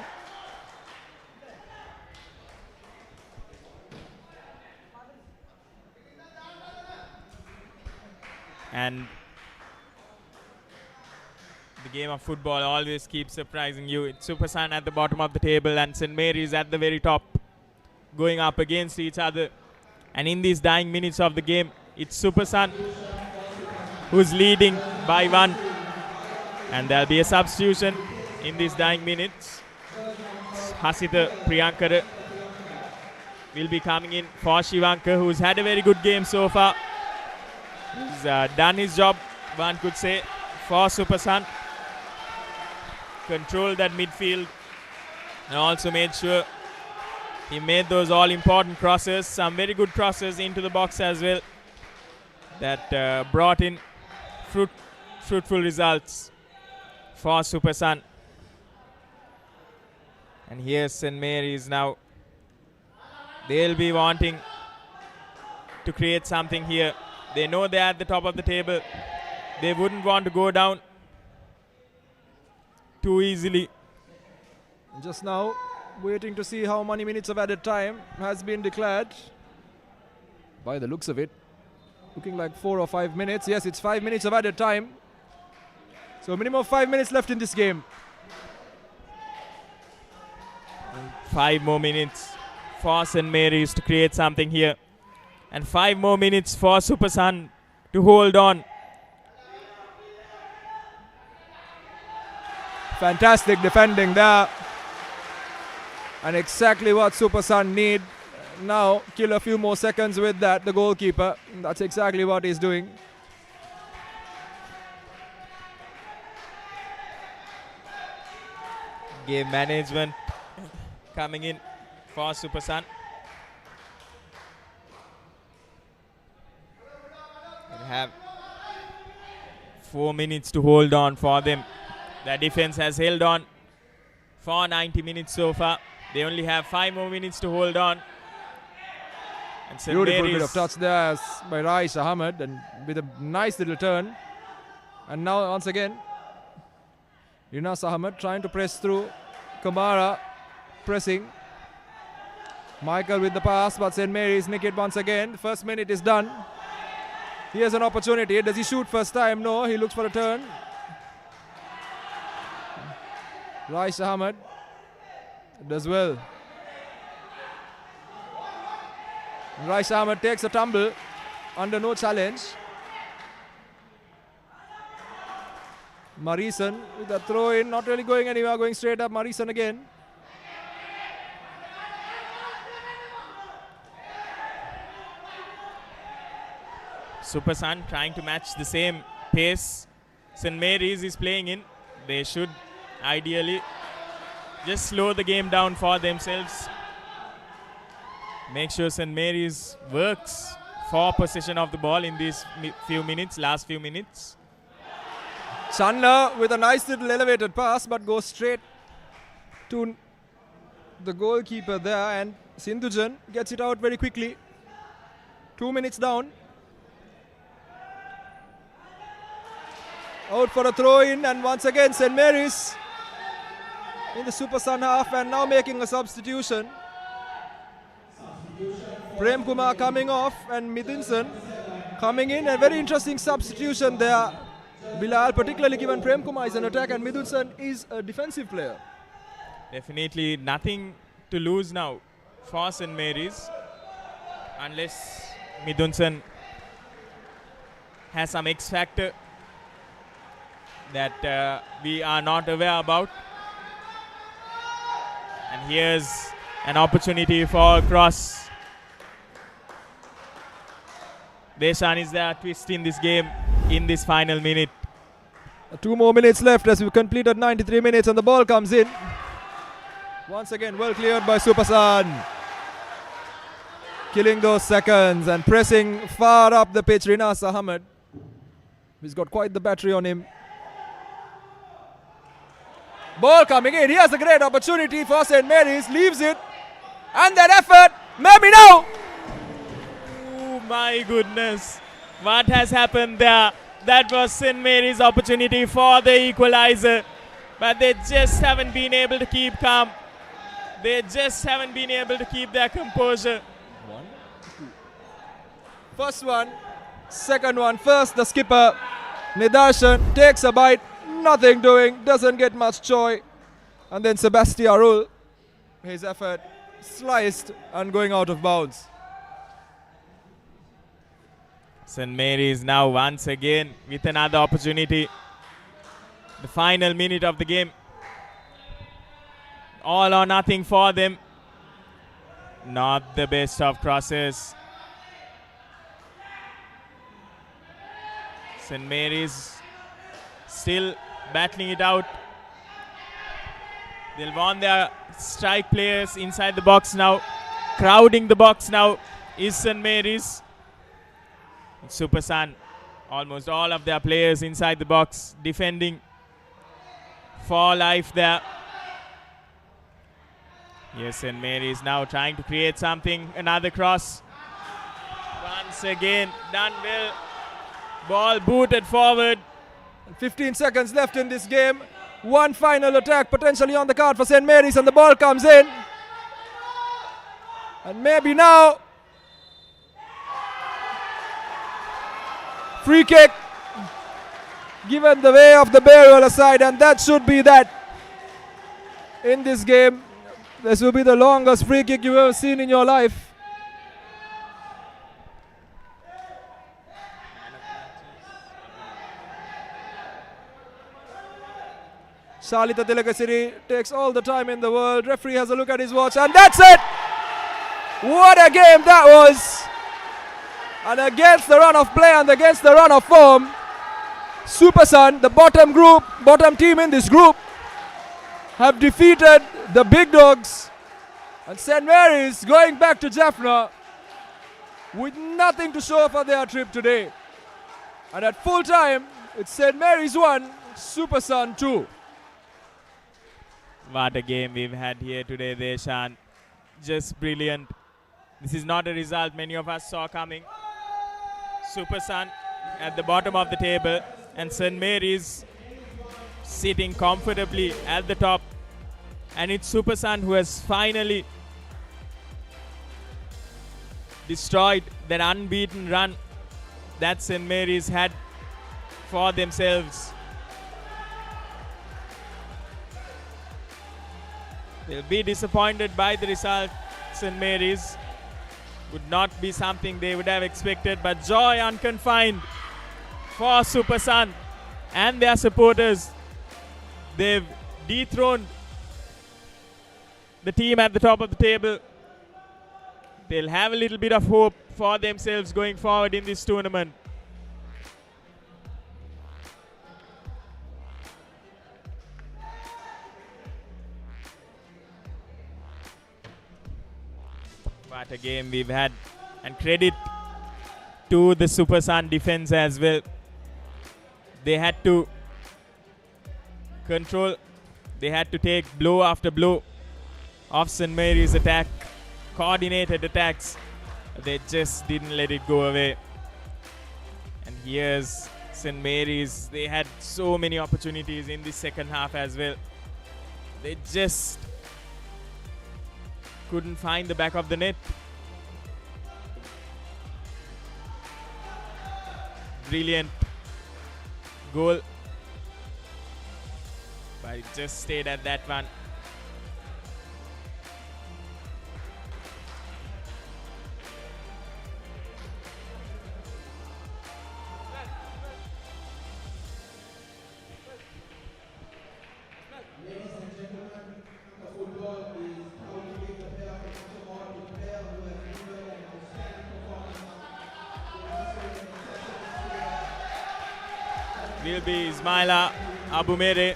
And the game of football always keeps surprising you. It's Super Sun at the bottom of the table and St. Mary's at the very top, going up against each other. And in these dying minutes of the game, it's Super Sun who's leading by 1. And there'll be a substitution in these dying minutes. Hasita Priyankara will be coming in for Shivankar, who's had a very good game so far. He's done his job, one could say, for Super Sun. Controlled that midfield and also made sure he made those all-important crosses, some very good crosses into the box as well, that brought in fruit fruitful results for Super Sun. And here's St. Mary's now. They'll be wanting to create something here. They know they're at the top of the table. They wouldn't want to go down too easily. Just now, waiting to see how many minutes of added time has been declared. By the looks of it, looking like 4 or 5 minutes. Yes, it's 5 minutes of added time. So minimum of 5 minutes left in this game. 5 more minutes for St. Mary's to create something here. And 5 more minutes for Super Sun to hold on. Fantastic defending there. And exactly what Super Sun need. Now, kill a few more seconds with that, the goalkeeper. That's exactly what he's doing. Game management coming in for Super Sun. They have 4 minutes to hold on for them. The defense has held on for 90 minutes so far. They only have 5 more minutes to hold on. And St. Beautiful Mary's bit of touch there by Rais Ahmed, and with a nice little turn. And now once again, Yunas Ahmed trying to press through. Kamara pressing. Michael with the pass, but St. Mary's nick it once again. First minute is done. He has an opportunity. Does he shoot first time? No, he looks for a turn. Rais Ahmed does well. Rais Ahmed takes a tumble under no challenge. Marison with a throw in, not really going anywhere, going straight up. Marison again. Super Sun trying to match the same pace St. Mary's is playing in. They should ideally just slow the game down for themselves. Make sure St. Mary's works for possession of the ball in these last few minutes. Chandler with a nice little elevated pass, but goes straight to the goalkeeper there, and Sindhujan gets it out very quickly. 2 minutes down. Out for a throw in, and once again St. Mary's in the Super Sun half, and now making a substitution. Prem Kumar coming off and Midinson coming in. A very interesting substitution there, Bilal, particularly given Prem Kumar is an attack and Midinson is a defensive player. Definitely nothing to lose now for St. Mary's, unless Midunson has some X factor that we are not aware about. And here's an opportunity for a cross. Deshan is there, twist in this game in this final minute. 2 more minutes left as we've completed 93 minutes and the ball comes in. Once again, well cleared by Super Sun. Killing those seconds and pressing far up the pitch, Rinas Ahmed. He's got quite the battery on him. Ball coming in. He has a great opportunity for St. Mary's. Leaves it. And that effort. Maybe now. Oh my goodness. What has happened there? That was St. Mary's opportunity for the equalizer. But they just haven't been able to keep calm. They just haven't been able to keep their composure. 1, 2. First one. Second one. First the skipper, Nidarshan, takes a bite. Nothing doing. Doesn't get much joy. And then Sebastian Arul. His effort sliced and going out of bounds. St. Mary's now once again with another opportunity. The final minute of the game. All or nothing for them. Not the best of crosses. St. Mary's still battling it out. They'll want their strike players inside the box now. Crowding the box now is St. Mary's. Super Sun Almost all of their players inside the box defending for life there. Yes, St. Mary's now trying to create something. Another cross. Once again, done well. Ball booted forward. 15 seconds left in this game. One final attack potentially on the card for St. Mary's, and the ball comes in. And maybe now. Free kick. Given the way of the burial aside, and that should be that. In this game, this will be the longest free kick you've ever seen in your life. Shalita Tilagasiri takes all the time in the world. Referee has a look at his watch, and that's it! What a game that was! And against the run of play and against the run of form, Super Sun, the bottom team in this group, have defeated the big dogs. And St. Mary's going back to Jaffna with nothing to show for their trip today. And at full time, it's St. Mary's 1, Super Sun 2. What a game we've had here today, Deshan. Just brilliant. This is not a result many of us saw coming. Super Sun at the bottom of the table, and St. Mary's sitting comfortably at the top. And it's Super Sun who has finally destroyed that unbeaten run that St. Mary's had for themselves. They'll be disappointed by the result. St. Mary's would not be something they would have expected, but joy unconfined for Super Sun and their supporters. They've dethroned the team at the top of the table. They'll have a little bit of hope for themselves going forward in this tournament. What a game we've had, and credit to the Super Sun defense as well. They had to control, they had to take blow after blow of St. Mary's attack, coordinated attacks. They just didn't let it go away. And here's St. Mary's. They had so many opportunities in the second half as well. They just couldn't find the back of the net. Brilliant goal, but it just stayed at that one. Will be Ismaila Abumere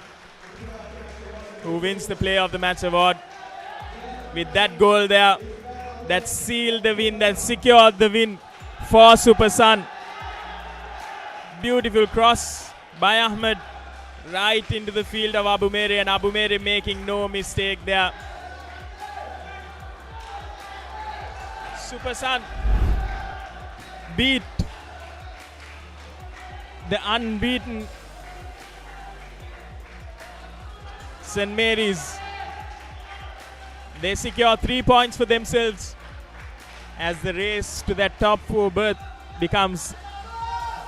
who wins the Player of the Match award. With that goal there, that sealed the win, that secured the win for Super Sun. Beautiful cross by Ahmed right into the field of Abumere, and Abumere making no mistake there. Super Sun beat the unbeaten St. Mary's. They secure 3 points for themselves as the race to that top 4 berth becomes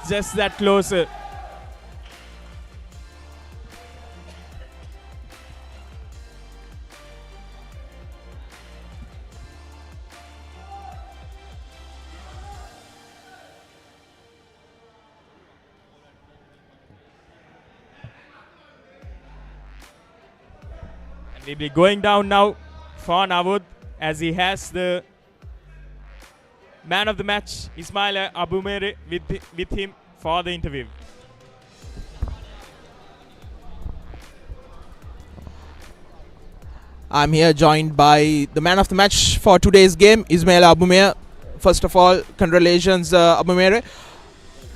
just that closer. We'll be going down now for Navud as he has the man of the match, Ismaila Abumere, with him for the interview. I'm here joined by the man of the match for today's game, Ismaila Abumere. First of all, congratulations, Abumere.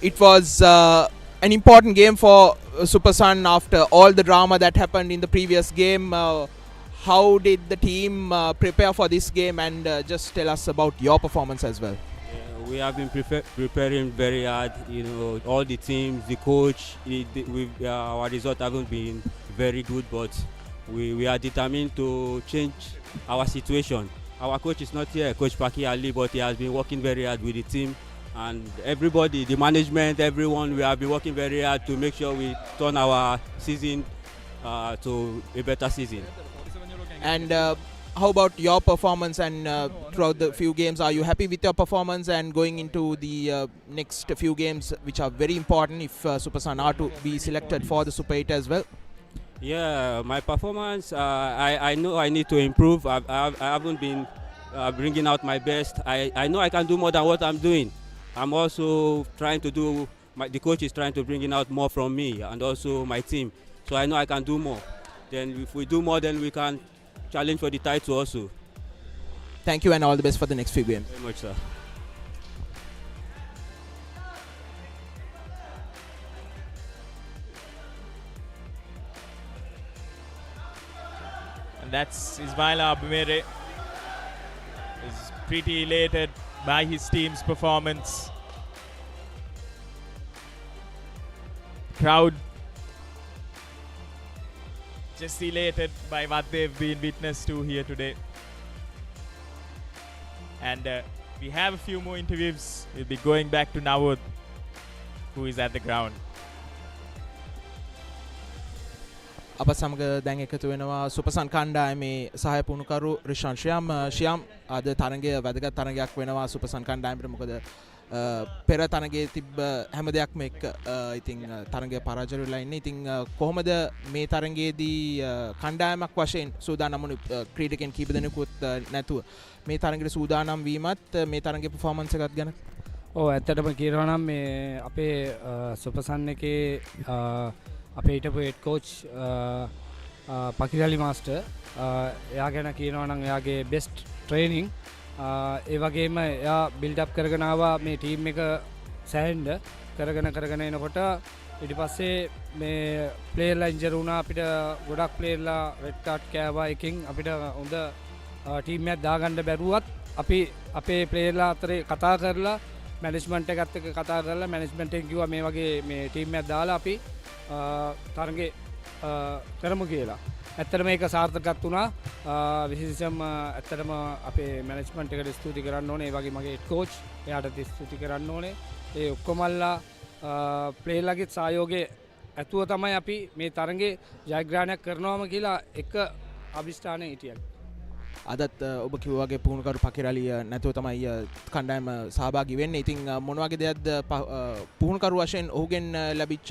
it was an important game for Super Sun after all the drama that happened in the previous game. How did the team prepare for this game, and just tell us about your performance as well? We have been preparing very hard. All the teams, the coach. Our result haven't been very good, but we are determined to change our situation. Our coach is not here, Coach Paki Ali, but he has been working very hard with the team and everybody, the management, everyone. We have been working very hard to make sure we turn our season to a better season. And how about your performance and throughout the few games? Are you happy with your performance and going into the next few games, which are very important if Super Sun are to be selected for the Super 8 as well? Yeah, my performance, I know I need to improve. I haven't been bringing out my best. I know I can do more than what I'm doing. I'm also trying to do, the coach is trying to bring out more from me and also my team. So I know I can do more. Then if we do more, then we can challenge for the title also. Thank you and all the best for the next few games. Very much, sir. And that's Ismaila Bumere. Is pretty elated by his team's performance. Crowd just elated by what they've been witness to here today. And we have a few more interviews. We'll be going back to Nawad, who is at the ground. අප සමග දැන් එකතු වෙනවා සුපසන් කණ්ඩායමේ සහාය පුහුණුකරු රිෂාන් ශ්‍යාම් අද තරගය වැදගත් තරගයක් වෙනවා සුපසන් කණ්ඩායමට මොකද පෙර තරගයේ තිබ්බ හැම දෙයක්ම එක්ක ඉතින් තරගය පරාජය වෙලා ඉන්නේ ඉතින් කොහොමද මේ තරගයේදී කණ්ඩායමක් වශයෙන් සූදානම් වුණු ක්‍රීඩකයන් කීප දෙනෙකුත් නැතුව මේ තරගයට සූදානම් වීමත් මේ තරගයේ performance එකත් ගැන ඔව් ඇත්තටම කියනවා නම් මේ අපේ සුපසන් එකේ අපේ හිටපු හෙඩ් කෝච් පකිරලි මාස්ටර් එයා ගැන කියනවා නම් එයාගේ බෙස්ට් ට්‍රේනින් ඒ වගේම එයා බිල්ඩ් අප් කරගෙන ආවා මේ ටීම් එක සෑහෙන්න කරගෙන එනකොට ඊට පස්සේ මේ ප්ලේයර්ලා ඉන්ජර් වුණා අපිට ගොඩක් ප්ලේයර්ලා රෙඩ් කාඩ් කෑවා එකකින් අපිට හොඳ ටීම් එකක් දාගන්න බැරුවත් අපි අපේ ප්ලේයර්ලා අතරේ කතා කරලා මැනේජ්මන්ට් එකත් එක්ක කතා කරලා මැනේජ්මන්ට් එකෙන් කිව්වා මේ වගේ මේ ටීම් එකක් දාලා අපි තරගේ කරමු කියලා. ඇත්තටම ඒක සාර්ථකත් වුණා. විශේෂයෙන්ම ඇත්තටම අපේ මැනේජ්මන්ට් එකට ස්තුති කරන්න ඕනේ. ඒ වගේ මගේ හෙඩ් කෝච් එයාට ස්තුති කරන්න ඕනේ. ඒ ඔක්කොමල්ලා ප්ලේයර්ලාගේ සහයෝගය ඇතුව තමයි අපි මේ තරගේ ජයග්‍රහණයක් කරනවාම කියලා එක අභිෂ්ඨානය හිටියා. අදත් ඔබ කිව්වා වගේ පුහුණුකරු පකිරලි නැතුව තමයි කණ්ඩායම සහභාගී වෙන්නේ. ඉතින් මොන වගේ දෙයක්ද පුහුණුකරු වශයෙන් ඔහුගෙන් ලැබිච්ච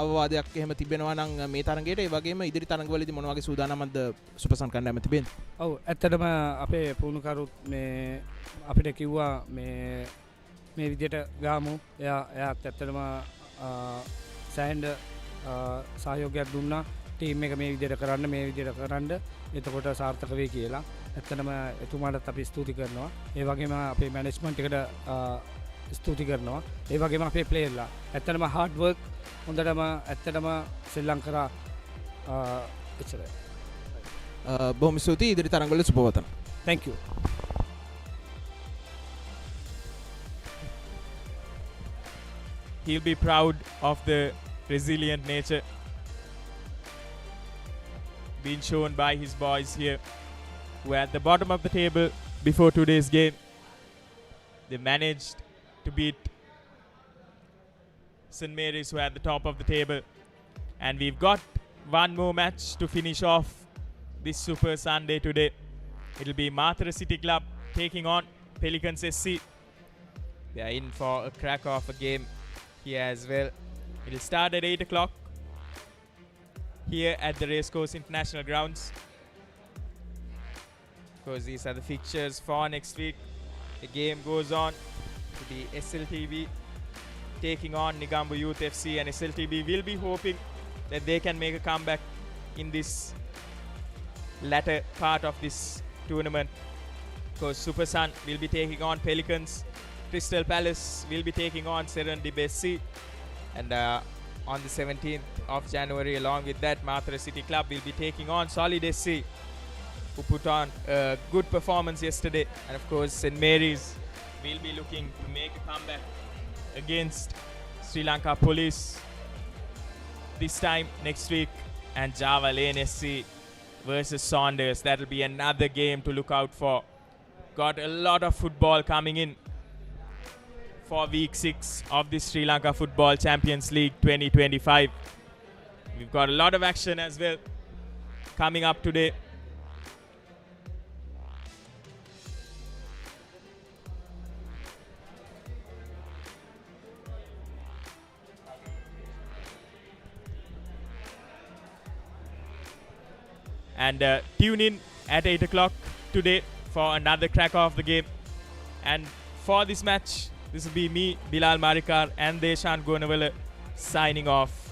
අවවාදයක් එහෙම තිබෙනවා නම් මේ තරගයට ඒ වගේම ඉදිරි තරගවලදී මොන වගේ සූදානම්ද සුපසන් කණ්ඩායම තිබෙන්නේ? ඔව් ඇත්තටම අපේ පුහුණුකරුත් මේ අපිට කිව්වා මේ විදිහට ගාමු. එයාත් ඇත්තටම සෑහෙන සහයෝගයක් දුන්නා. ටීම් එක මේ විදිහට කරන්න එතකොට සාර්ථක වෙයි කියලා. ඇත්තටම එතුමාටත් අපි ස්තුති කරනවා. ඒ වගේම අපේ මැනේජ්මන්ට් එකට ස්තුති කරනවා. ඒ වගේම අපේ ප්ලේයර්ලා ඇත්තටම හાર્ඩ් වර්ක් හොඳටම ඇත්තටම ශ්‍රී ලංකාව එච්චරයි. බොහොම ස්තුතියි ඉදිරි තරඟවල සුබවතන. Thank you. He'll be proud of the resilient nature being shown by his boys here, who are at the bottom of the table before today's game. They managed to beat St. Mary's, who are at the top of the table. And we've got one more match to finish off this Super Sunday today. It'll be Mathura City Club taking on Pelicans SC. They are in for a crack of a game here as well. It'll start at 8 o'clock. Here at the Racecourse International Grounds. Because these are the fixtures for next week. The game goes on to be SLTV taking on Nigambu Youth FC, and SLTV will be hoping that they can make a comeback in this latter part of this tournament. Because Super Sun will be taking on Pelicans. Crystal Palace will be taking on Serendipity, and on the 17th of January, along with that, Mathura City Club will be taking on Solid SC, who put on a good performance yesterday. And of course, St. Mary's will be looking to make a comeback against Sri Lanka Police this time next week. And Java Lane SC versus Saunders. That will be another game to look out for. Got a lot of football coming in for week 6 of the Sri Lanka Football Champions League 2025. We've got a lot of action as well coming up today. And tune in at 8 o'clock today for another crack of the game. And for this match, this will be me, Bilal Marikar, and Deshan Gonawala signing off.